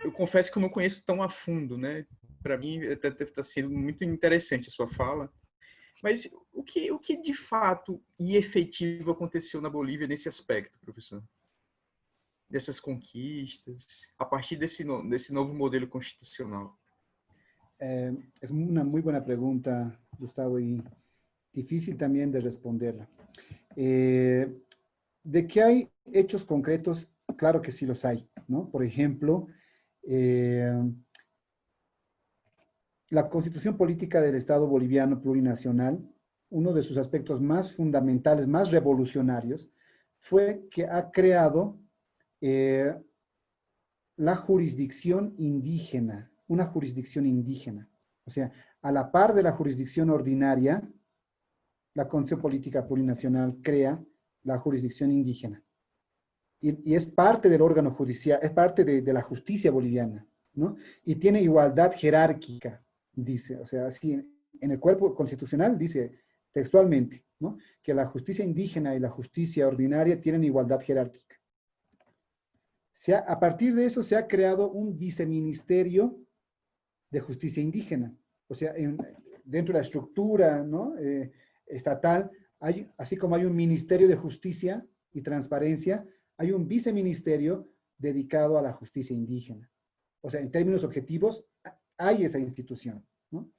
Eu confesso que eu não conheço tão a fundo, né? Para mim até está sendo muito interessante a sua fala. Mas o que de fato e efetivo aconteceu na Bolívia nesse aspecto, professor? Dessas conquistas, a partir desse novo modelo constitucional. Es una muy buena pregunta, Gustavo, y difícil también de responderla. De que hay hechos concretos, claro que sí los hay, ¿no? Por ejemplo, la Constitución Política del Estado Boliviano Plurinacional, uno de sus aspectos más fundamentales, más revolucionarios, fue que ha creado la jurisdicción indígena, una jurisdicción indígena. O sea, a la par de la jurisdicción ordinaria, la Constitución Política Plurinacional crea la jurisdicción indígena. Y es parte del órgano judicial, es parte de la justicia boliviana, ¿no? Y tiene igualdad jerárquica, dice, o sea, así en el cuerpo constitucional dice textualmente, ¿no? Que la justicia indígena y la justicia ordinaria tienen igualdad jerárquica. A partir de eso se ha creado un viceministerio de justicia indígena. O sea, dentro de la estructura, ¿no? Estatal, así como hay un ministerio de justicia y transparencia, hay un viceministerio dedicado a la justicia indígena. O sea, en términos objetivos, hay esa institución, ¿no?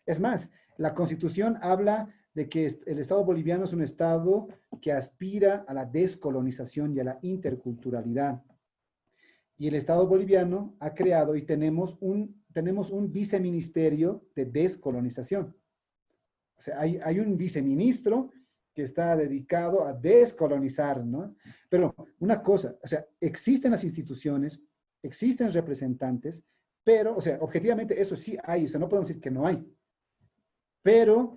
Es más, la Constitución habla de que el Estado boliviano es un Estado que aspira a la descolonización y a la interculturalidad. Y el Estado boliviano ha creado y tenemos un viceministerio de descolonización. O sea, hay un viceministro que está dedicado a descolonizar, ¿no? Pero una cosa, o sea, existen las instituciones, existen representantes, pero, o sea, objetivamente eso sí hay, o sea, no podemos decir que no hay. Pero,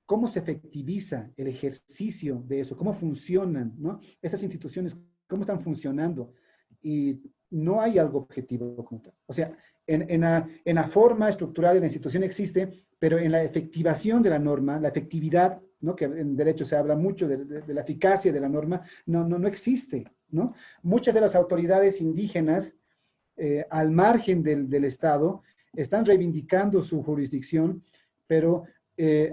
¿cómo se efectiviza el ejercicio de eso? ¿Cómo funcionan, ¿no? Esas instituciones, ¿cómo están funcionando? Y no hay algo objetivo como tal. O sea, en la forma estructural de la institución existe, pero en la efectivación de la norma, la efectividad, ¿no? Que en derecho se habla mucho de la eficacia de la norma, no existe, ¿no? Muchas de las autoridades indígenas, al margen del Estado, están reivindicando su jurisdicción, pero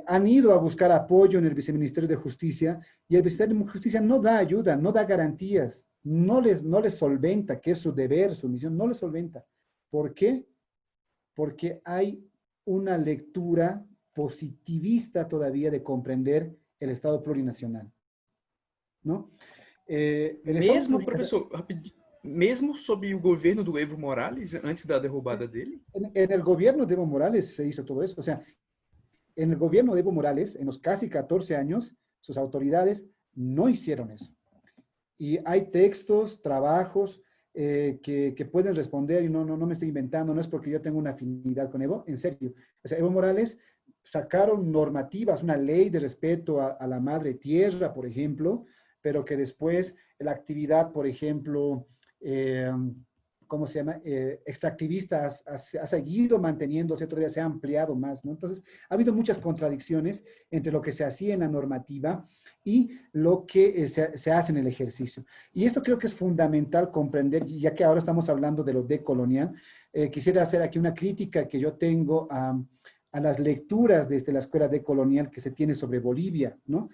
han ido a buscar apoyo en el Viceministerio de Justicia, y el Viceministerio de Justicia no da ayuda, no da garantías, no les solventa, que es su deber, su misión, no les solventa. ¿Por qué? Porque hay una lectura positivista todavía de comprender el Estado plurinacional, ¿no? Mesmo, professor, rapidinho, mesmo sob o governo do Evo Morales, antes da derrubada dele? En el gobierno de Evo Morales se hizo todo eso. O sea, en el gobierno de Evo Morales, en los casi 14 años, sus autoridades no hicieron eso. Y hay textos, trabajos que pueden responder, y no me estoy inventando, no es porque yo tengo una afinidad con Evo, en serio. O sea, Evo Morales sacaron normativas, una ley de respeto a la madre tierra, por ejemplo, pero que después la actividad, por ejemplo, ¿cómo se llama? Extractivista ha seguido manteniéndose, todavía se ha ampliado más, ¿no? Entonces, ha habido muchas contradicciones entre lo que se hacía en la normativa y lo que se hace en el ejercicio. Y esto creo que es fundamental comprender, ya que ahora estamos hablando de lo decolonial. Quisiera hacer aquí una crítica que yo tengo a las lecturas desde la escuela decolonial que se tiene sobre Bolivia, ¿no?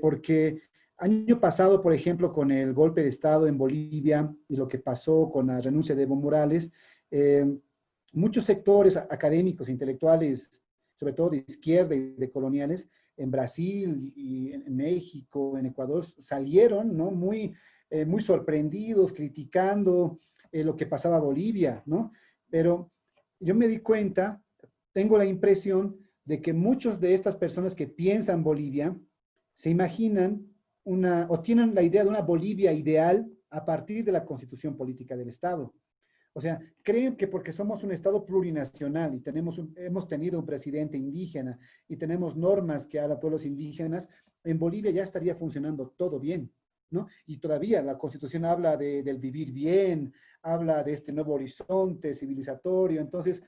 Porque año pasado, por ejemplo, con el golpe de Estado en Bolivia y lo que pasó con la renuncia de Evo Morales, muchos sectores académicos, intelectuales, sobre todo de izquierda y de coloniales, en Brasil y en México, en Ecuador, salieron, ¿no? muy sorprendidos, criticando lo que pasaba en Bolivia, ¿no? Pero yo me di cuenta, tengo la impresión de que muchas de estas personas que piensan Bolivia se imaginan o tienen la idea de una Bolivia ideal a partir de la Constitución Política del Estado. O sea, creen que porque somos un Estado plurinacional y hemos tenido un presidente indígena y tenemos normas que hablan a pueblos indígenas, en Bolivia ya estaría funcionando todo bien, ¿no? Y todavía la Constitución habla del vivir bien, habla de este nuevo horizonte civilizatorio. Entonces,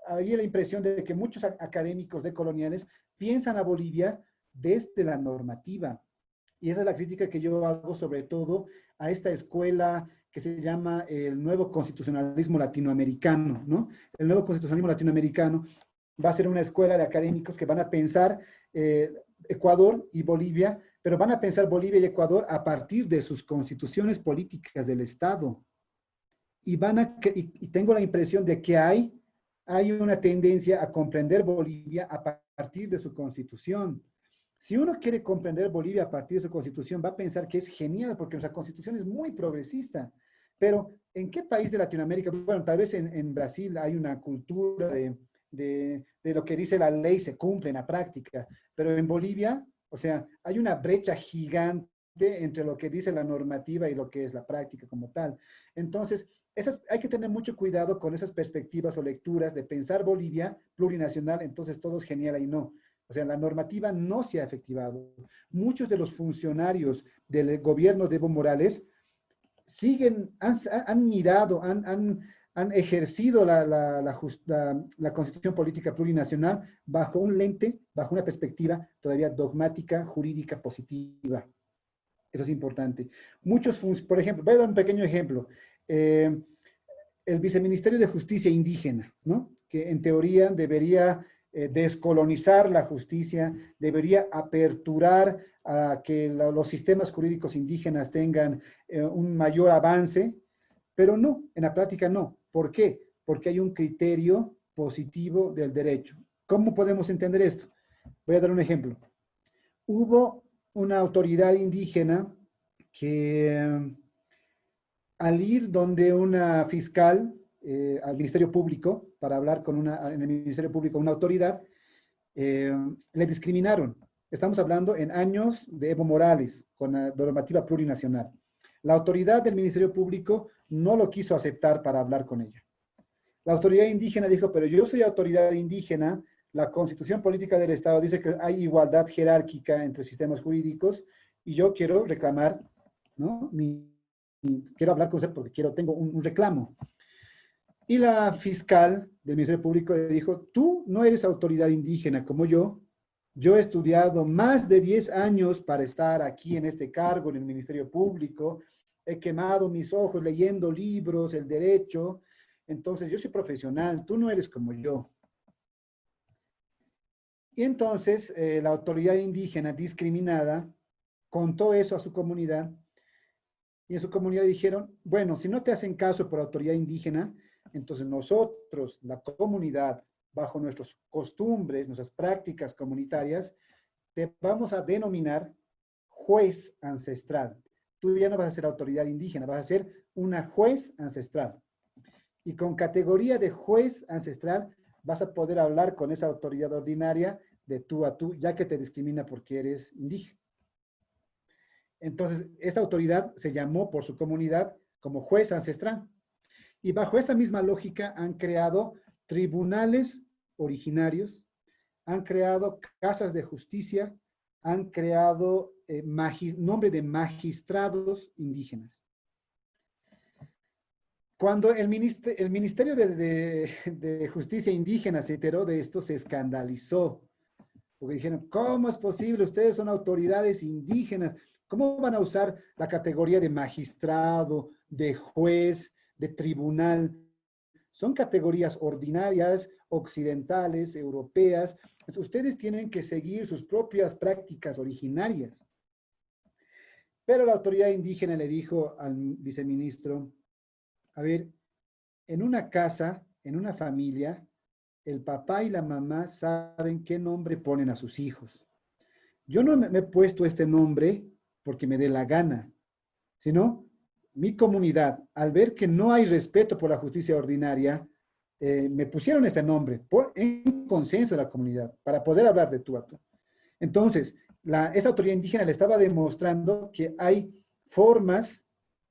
había la impresión de que muchos académicos decoloniales piensan a Bolivia desde la normativa. Y esa es la crítica que yo hago sobre todo a esta escuela que se llama el nuevo constitucionalismo latinoamericano, ¿no? El nuevo constitucionalismo latinoamericano va a ser una escuela de académicos que van a pensar Ecuador y Bolivia, pero van a pensar Bolivia y Ecuador a partir de sus constituciones políticas del Estado. Y tengo la impresión de que hay hay una tendencia a comprender Bolivia a partir de su constitución. Si uno quiere comprender Bolivia a partir de su constitución, va a pensar que es genial, porque nuestra constitución es muy progresista. Pero, ¿en qué país de Latinoamérica? Bueno, tal vez en Brasil hay una cultura de lo que dice la ley se cumple en la práctica, pero en Bolivia, o sea, hay una brecha gigante entre lo que dice la normativa y lo que es la práctica como tal. Entonces, hay que tener mucho cuidado con esas perspectivas o lecturas de pensar Bolivia plurinacional, entonces todo es genial ahí no. O sea, la normativa no se ha efectivado. Muchos de los funcionarios del gobierno de Evo Morales han mirado, han ejercido la constitución política plurinacional bajo un lente, bajo una perspectiva todavía dogmática, jurídica, positiva. Eso es importante. Por ejemplo, voy a dar un pequeño ejemplo. El Viceministerio de Justicia Indígena, ¿no? Que en teoría debería descolonizar la justicia, debería aperturar a que los sistemas jurídicos indígenas tengan un mayor avance, pero no, en la práctica no. ¿Por qué? Porque hay un criterio positivo del derecho. ¿Cómo podemos entender esto? Voy a dar un ejemplo. Hubo una autoridad indígena que al ir donde una fiscal, al Ministerio Público, para hablar en el Ministerio Público una autoridad, le discriminaron. Estamos hablando en años de Evo Morales, con la normativa plurinacional. La autoridad del Ministerio Público no lo quiso aceptar para hablar con ella. La autoridad indígena dijo, pero yo soy autoridad indígena, la Constitución Política del Estado dice que hay igualdad jerárquica entre sistemas jurídicos y yo quiero reclamar, ¿no? Quiero hablar con usted porque tengo un reclamo. Y la fiscal del Ministerio Público le dijo, tú no eres autoridad indígena como yo he estudiado más de 10 años para estar aquí en este cargo en el Ministerio Público, he quemado mis ojos leyendo libros, el derecho, entonces yo soy profesional, tú no eres como yo. Y entonces la autoridad indígena discriminada contó eso a su comunidad y en su comunidad dijeron, bueno, si no te hacen caso por autoridad indígena, entonces nosotros, la comunidad, bajo nuestras costumbres, nuestras prácticas comunitarias, te vamos a denominar juez ancestral. Tú ya no vas a ser autoridad indígena, vas a ser una juez ancestral. Y con categoría de juez ancestral vas a poder hablar con esa autoridad ordinaria de tú a tú, ya que te discrimina porque eres indígena. Entonces, esta autoridad se llamó por su comunidad como juez ancestral. Y bajo esa misma lógica han creado tribunales originarios, han creado casas de justicia, han creado nombre de magistrados indígenas. Cuando el Ministerio de Justicia Indígena se enteró de esto, se escandalizó. Porque dijeron, ¿cómo es posible? Ustedes son autoridades indígenas. ¿Cómo van a usar la categoría de magistrado, de juez, de tribunal? Son categorías ordinarias, occidentales, europeas. Entonces, ustedes tienen que seguir sus propias prácticas originarias. Pero la autoridad indígena le dijo al viceministro, a ver, en una casa, en una familia, el papá y la mamá saben qué nombre ponen a sus hijos. Yo no me he puesto este nombre porque me dé la gana, sino mi comunidad, al ver que no hay respeto por la justicia ordinaria, me pusieron este nombre en consenso de la comunidad para poder hablar de tú a tú. Entonces, esta autoridad indígena le estaba demostrando que hay formas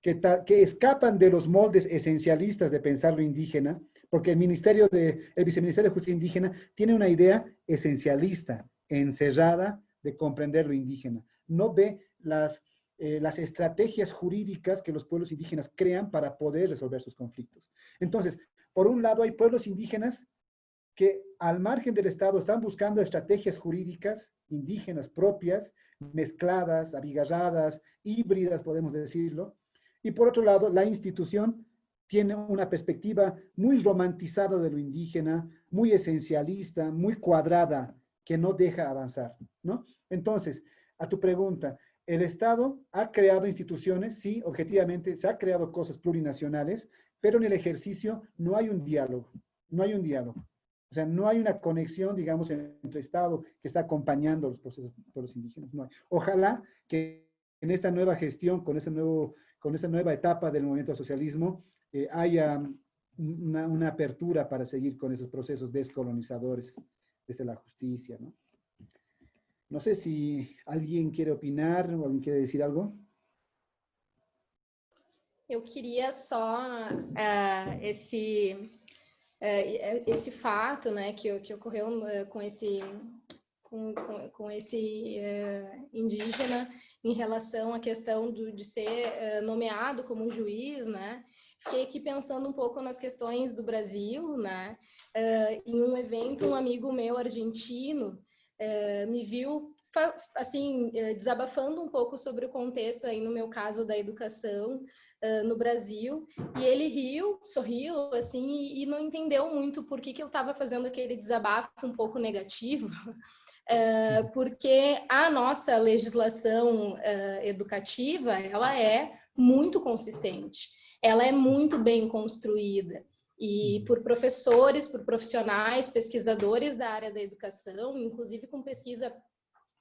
que escapan de los moldes esencialistas de pensar lo indígena, porque el Viceministerio de Justicia Indígena tiene una idea esencialista, encerrada de comprender lo indígena. No ve las estrategias jurídicas que los pueblos indígenas crean para poder resolver sus conflictos. Entonces, por un lado hay pueblos indígenas que al margen del Estado están buscando estrategias jurídicas indígenas propias, mezcladas, abigarradas, híbridas, podemos decirlo. Y por otro lado, la institución tiene una perspectiva muy romantizada de lo indígena, muy esencialista, muy cuadrada, que no deja avanzar, ¿no? Entonces, a tu pregunta, ¿el Estado ha creado instituciones? Sí, objetivamente se ha creado cosas plurinacionales, pero en el ejercicio no hay un diálogo. no hay un diálogo. O sea, no hay una conexión, digamos, entre Estado que está acompañando los procesos de pueblos indígenas. No hay. Ojalá que en esta nueva gestión, con esta nueva etapa del movimiento al socialismo, haya una apertura para seguir con esos procesos descolonizadores desde la justicia, ¿no? No sé si alguien quiere opinar o alguien quiere decir algo. Eu queria só esse fato, né, que ocorreu com esse indígena em relação à questão de ser nomeado como juiz, né? Fiquei aqui pensando um pouco nas questões do Brasil, né? Em um evento, um amigo meu argentino me viu assim desabafando um pouco sobre o contexto aí no meu caso da educação no Brasil, e ele riu, sorriu assim e não entendeu muito por que eu estava fazendo aquele desabafo um pouco negativo, porque a nossa legislação educativa ela é muito consistente, ela é muito bem construída. E por professores, por profissionais, pesquisadores da área da educação, inclusive com pesquisa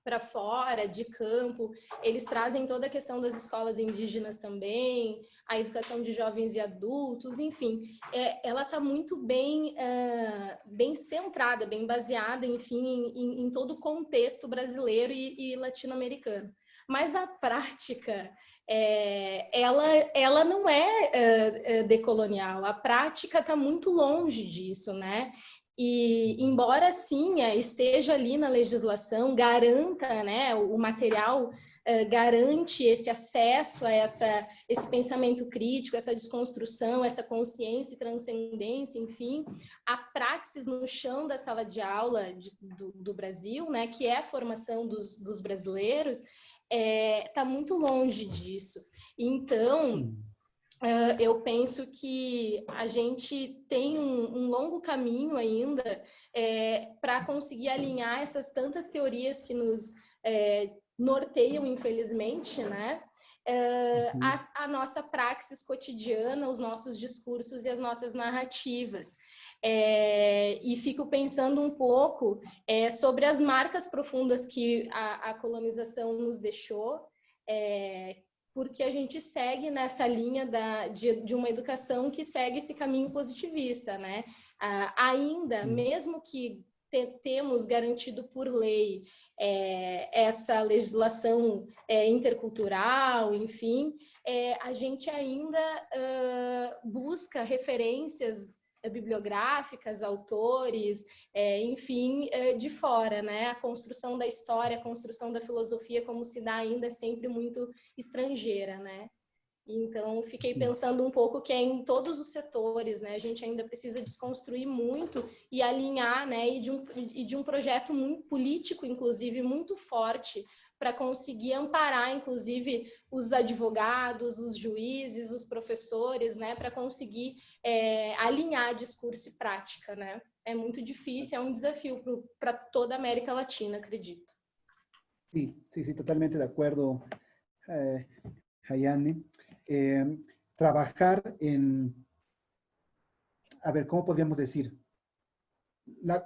para fora, de campo, eles trazem toda a questão das escolas indígenas também, a educação de jovens e adultos, enfim, ela está muito bem centrada, bem baseada, enfim, em todo o contexto brasileiro e latino-americano. Mas a prática, ela não é decolonial, a prática está muito longe disso, né? E, embora sim esteja ali na legislação, garanta, né, o material garante esse acesso a esse pensamento crítico, essa desconstrução, essa consciência e transcendência, enfim, a praxis no chão da sala de aula do Brasil, né, que é a formação dos brasileiros, está muito longe disso. Então, eu penso que a gente tem um longo caminho ainda para conseguir alinhar essas tantas teorias que nos norteiam, infelizmente, né? A nossa praxis cotidiana, os nossos discursos e as nossas narrativas. E fico pensando um pouco sobre as marcas profundas que a colonização nos deixou, porque a gente segue nessa linha de uma educação que segue esse caminho positivista, né? Ainda, mesmo que temos garantido por lei essa legislação intercultural, enfim, a gente ainda busca referências bibliográficas, autores, enfim, de fora, né? A construção da história, a construção da filosofia, como se dá ainda, é sempre muito estrangeira, né? Então, fiquei pensando um pouco que em todos os setores, né? A gente ainda precisa desconstruir muito e alinhar, né? E de um projeto muito político, inclusive, muito forte, para conseguir amparar, inclusive, os advogados, os juízes, os professores, né, para conseguir alinhar discurso e prática, né? É muito difícil, é um desafio para toda a América Latina, acredito. Sí, totalmente de acuerdo, Hayane. Trabajar a ver, ¿cómo podríamos decir?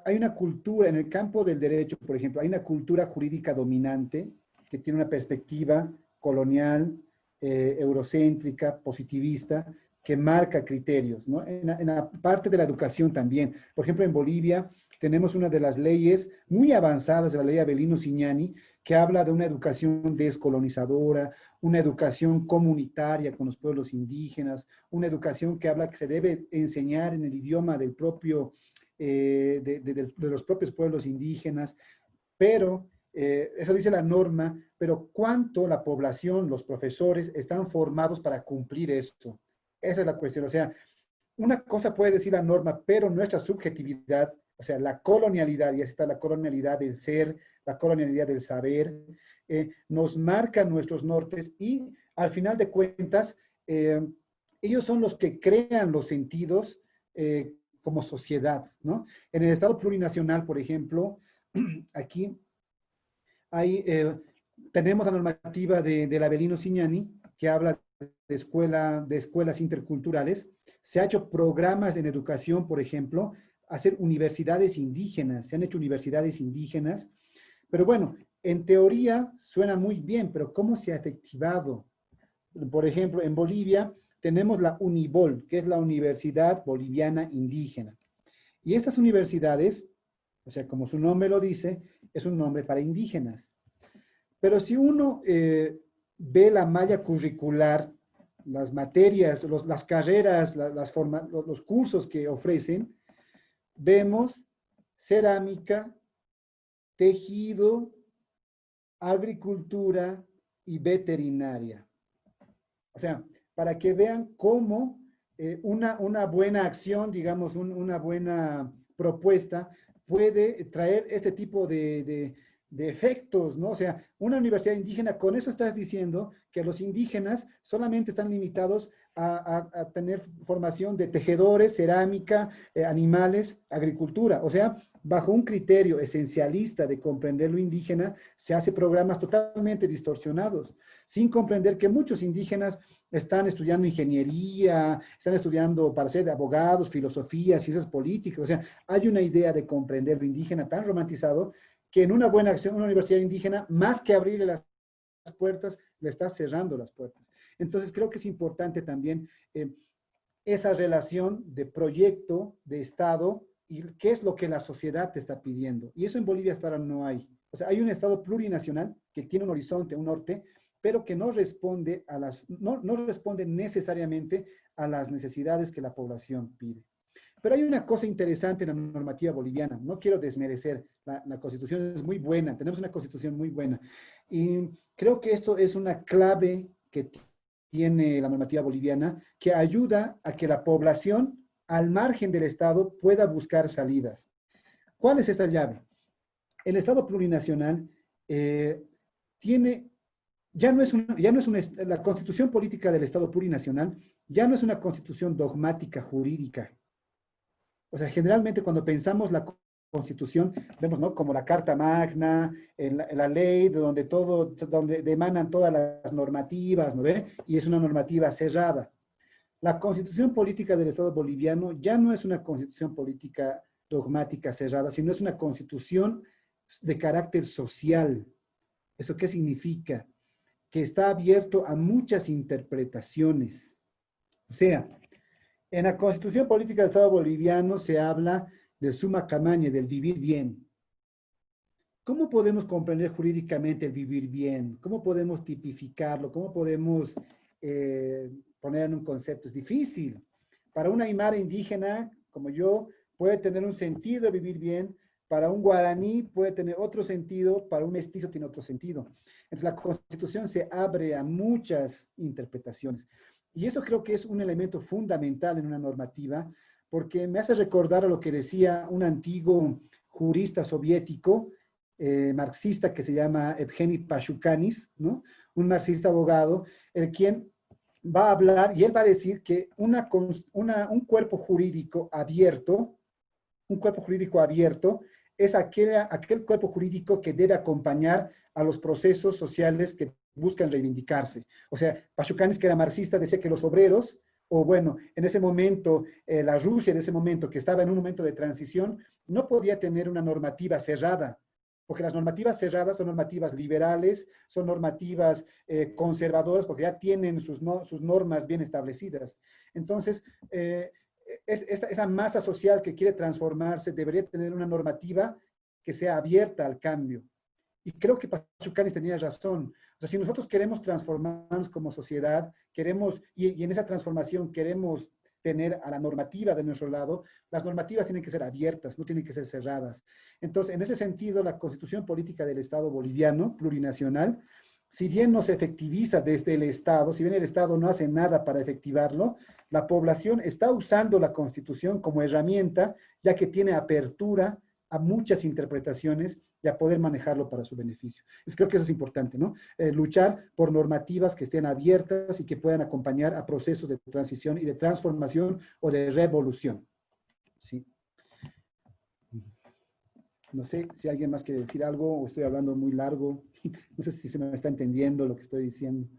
Hay una cultura, en el campo del derecho, por ejemplo, hay una cultura jurídica dominante que tiene una perspectiva colonial, eurocéntrica, positivista, que marca criterios, ¿no? En la parte de la educación también. Por ejemplo, en Bolivia tenemos una de las leyes muy avanzadas, la ley Avelino Cignani, que habla de una educación descolonizadora, una educación comunitaria con los pueblos indígenas, una educación que habla que se debe enseñar en el idioma del propio de los propios pueblos indígenas, pero eso dice la norma, pero ¿cuánto la población, los profesores, están formados para cumplir eso? Esa es la cuestión. O sea, una cosa puede decir la norma, pero nuestra subjetividad, o sea, la colonialidad, y así está la colonialidad del ser, la colonialidad del saber, nos marca nuestros nortes y, al final de cuentas, ellos son los que crean los sentidos como sociedad, ¿no? En el Estado plurinacional, por ejemplo, aquí tenemos la normativa del Avelino Cignani, que habla de escuelas interculturales. Se ha hecho programas en educación, por ejemplo, hacer universidades indígenas, se han hecho universidades indígenas, pero bueno, en teoría suena muy bien, pero ¿cómo se ha efectivado? Por ejemplo, en Bolivia tenemos la UNIBOL, que es la Universidad Boliviana Indígena. Y estas universidades, o sea, como su nombre lo dice, es un nombre para indígenas. Pero si uno ve la malla curricular, las materias, las carreras, los cursos que ofrecen, vemos cerámica, tejido, agricultura y veterinaria. O sea, para que vean cómo una buena acción, digamos, una buena propuesta puede traer este tipo de efectos, ¿no? O sea, una universidad indígena, con eso estás diciendo que los indígenas solamente están limitados a tener formación de tejedores, cerámica, animales, agricultura. O sea, bajo un criterio esencialista de comprender lo indígena, se hace programas totalmente distorsionados, sin comprender que muchos indígenas están estudiando ingeniería, están estudiando para ser abogados, filosofía, ciencias políticas. O sea, hay una idea de comprender lo indígena tan romantizado que en una buena acción, una universidad indígena, más que abrirle las puertas, le está cerrando las puertas. Entonces, creo que es importante también esa relación de proyecto, de Estado, y qué es lo que la sociedad te está pidiendo. Y eso en Bolivia hasta ahora no hay. O sea, hay un Estado plurinacional que tiene un horizonte, un norte, pero que no responde, no responde necesariamente a las necesidades que la población pide. Pero hay una cosa interesante en la normativa boliviana. No quiero desmerecer. La Constitución es muy buena. Tenemos una Constitución muy buena. Y creo que esto es una clave que tiene la normativa boliviana que ayuda a que la población, al margen del Estado, pueda buscar salidas. ¿Cuál es esta llave? El Estado plurinacional tiene, la constitución política del Estado plurinacional ya no es una constitución dogmática jurídica. O sea, generalmente cuando pensamos la Constitución, vemos, ¿no? Como la Carta Magna, la ley, donde emanan todas las normativas, ¿no ve? Y es una normativa cerrada. La Constitución política del Estado boliviano ya no es una constitución política dogmática cerrada, sino es una constitución de carácter social. ¿Eso qué significa? Que está abierto a muchas interpretaciones. O sea, en la Constitución Política del Estado Boliviano se habla del summa camañe, del vivir bien. ¿Cómo podemos comprender jurídicamente el vivir bien? ¿Cómo podemos tipificarlo? ¿Cómo podemos poner en un concepto? Es difícil. Para una aymara indígena como yo, puede tener un sentido vivir bien. Para un guaraní puede tener otro sentido, para un mestizo tiene otro sentido. Entonces la Constitución se abre a muchas interpretaciones. Y eso creo que es un elemento fundamental en una normativa, porque me hace recordar a lo que decía un antiguo jurista soviético, marxista, que se llama Evgeny Pashukanis, ¿no? Un marxista abogado, el quien va a hablar y él va a decir que un cuerpo jurídico abierto, es aquel cuerpo jurídico que debe acompañar a los procesos sociales que buscan reivindicarse. O sea, Pashukanis, que era marxista, decía que los obreros, o bueno, en ese momento, la Rusia de ese momento, que estaba en un momento de transición, no podía tener una normativa cerrada, porque las normativas cerradas son normativas liberales, son normativas conservadoras, porque ya tienen sus normas bien establecidas. Entonces, esa masa social que quiere transformarse debería tener una normativa que sea abierta al cambio. Y creo que Pashukanis tenía razón. O sea, si nosotros queremos transformarnos como sociedad, y en esa transformación queremos tener a la normativa de nuestro lado, las normativas tienen que ser abiertas, no tienen que ser cerradas. Entonces, en ese sentido, la Constitución Política del Estado Boliviano, plurinacional, si bien no se efectiviza desde el Estado, si bien el Estado no hace nada para efectivarlo, la población está usando la Constitución como herramienta, ya que tiene apertura a muchas interpretaciones y a poder manejarlo para su beneficio. Creo que eso es importante, ¿no? Luchar por normativas que estén abiertas y que puedan acompañar a procesos de transición y de transformación o de revolución. ¿Sí? No sé si alguien más quiere decir algo o estoy hablando muy largo. No sé si se me está entendiendo lo que estoy diciendo.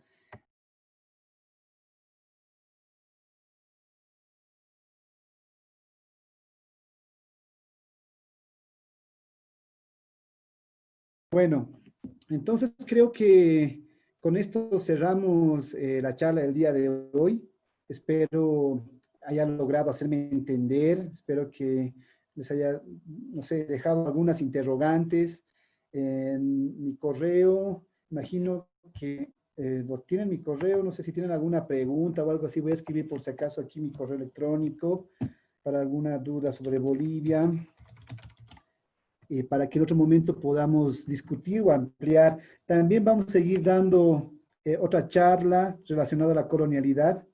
Bueno, entonces creo que con esto cerramos la charla del día de hoy. Espero haya logrado hacerme entender, espero que les haya, no sé, dejado algunas interrogantes en mi correo. Imagino que lo tienen mi correo, no sé si tienen alguna pregunta o algo así. Voy a escribir por si acaso aquí mi correo electrónico para alguna duda sobre Bolivia. Para que en otro momento podamos discutir o ampliar. También vamos a seguir dando otra charla relacionada a la colonialidad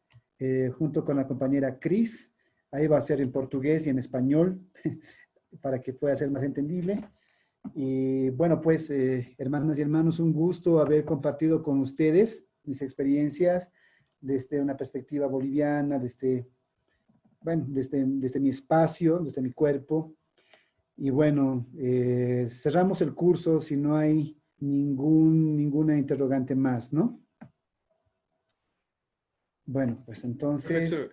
junto con la compañera Cris. Ahí va a ser en portugués y en español para que pueda ser más entendible. Y bueno, pues hermanas y hermanos, un gusto haber compartido con ustedes mis experiencias desde una perspectiva boliviana, desde mi espacio, desde mi cuerpo. Y bueno, cerramos el curso si no hay ninguna interrogante más, ¿no? Bueno, pues entonces... Professor,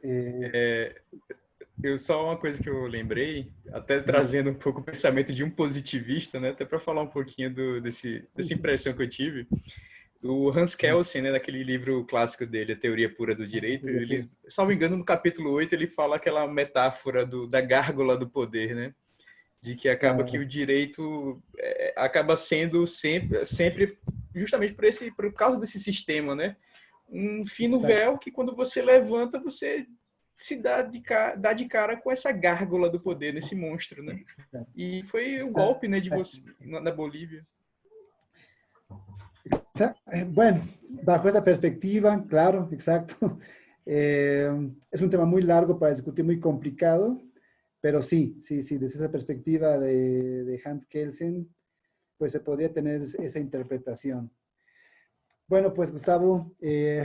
eu só uma coisa que eu lembrei, até trazendo um pouco o pensamento de um positivista, né? Até para falar um pouquinho dessa impressão que eu tive. O Hans Kelsen, né, naquele livro clássico dele, A Teoria Pura do Direito, ele, salvo engano, no capítulo 8, ele fala aquela metáfora da gárgula do poder, né? De que acaba que o direito acaba sendo sempre justamente por causa desse sistema, né? Um fino véu que quando você levanta, você se dá de cara com essa gárgula do poder, nesse monstro, né? E foi o golpe, né, de você na Bolívia. Bueno, bajo esa perspectiva, claro, exacto. Es un tema muy largo para discutir, muy complicado, pero sí, desde esa perspectiva de Hans Kelsen, pues se podría tener esa interpretación. Bueno, pues Gustavo,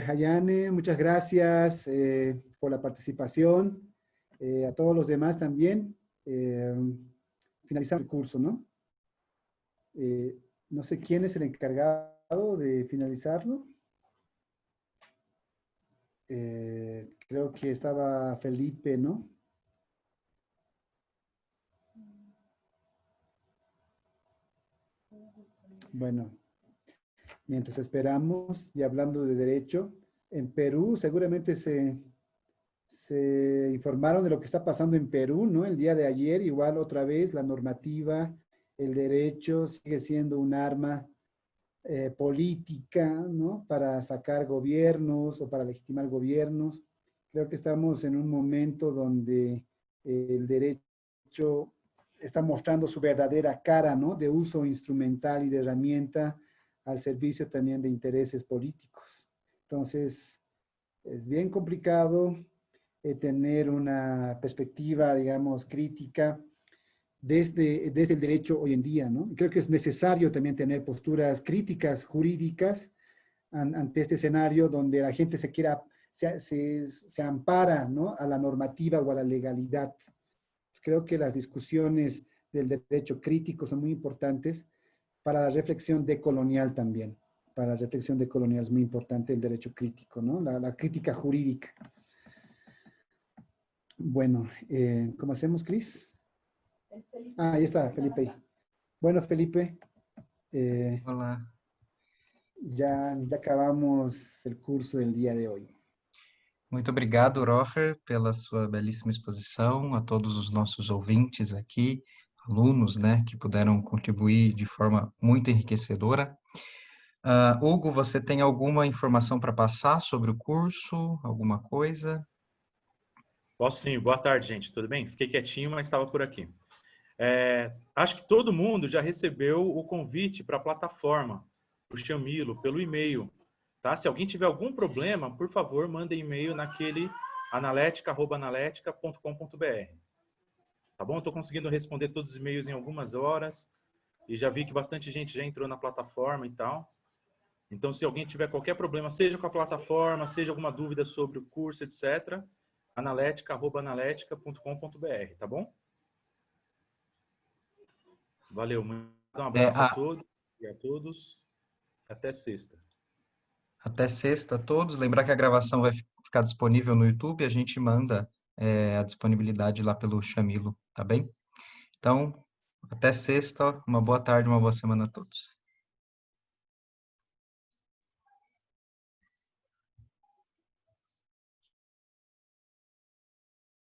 Hayane, muchas gracias por la participación. A todos los demás también. Finalizar el curso, ¿no? No sé quién es el encargado de finalizarlo. Creo que estaba Felipe, ¿no? Bueno, mientras esperamos, y hablando de derecho, en Perú seguramente se informaron de lo que está pasando en Perú, ¿no? El día de ayer, igual otra vez, la normativa, el derecho sigue siendo un arma política, ¿no? Para sacar gobiernos o para legitimar gobiernos. Creo que estamos en un momento donde el derecho está mostrando su verdadera cara, ¿no? De uso instrumental y de herramienta al servicio también de intereses políticos. Entonces, es bien complicado tener una perspectiva, digamos, crítica desde el derecho hoy en día, ¿no? Creo que es necesario también tener posturas críticas jurídicas ante este escenario donde la gente se ampara, ¿no? A la normativa o a la legalidad. Creo que las discusiones del derecho crítico son muy importantes para la reflexión decolonial también. Para la reflexión decolonial es muy importante el derecho crítico, ¿no? La crítica jurídica. Bueno, ¿cómo hacemos, Cris? Ahí está, Felipe. Bueno, Felipe. Olá. Ya acabamos el curso del día de hoy. Muito obrigado, Roger, pela sua belíssima exposição, a todos os nossos ouvintes aqui, alunos, né, que puderam contribuir de forma muito enriquecedora. Hugo, você tem alguma informação para passar sobre o curso? Alguma coisa? Posso sim. Boa tarde, gente. Tudo bem? Fiquei quietinho, mas estava por aqui. Acho que todo mundo já recebeu o convite para a plataforma, o Chamilo, pelo e-mail. Tá? Se alguém tiver algum problema, por favor, manda e-mail naquele analetica@analetica.com.br. Tá bom? Estou conseguindo responder todos os e-mails em algumas horas e já vi que bastante gente já entrou na plataforma e tal. Então, se alguém tiver qualquer problema, seja com a plataforma, seja alguma dúvida sobre o curso, etc., analetica@analetica.com.br, tá bom? Valeu, um abraço a todos e a todos. Até sexta. Até sexta a todos. Lembrar que a gravação vai ficar disponível no YouTube, a gente manda a disponibilidade lá pelo Chamilo, tá bem? Então, até sexta, uma boa tarde, uma boa semana a todos.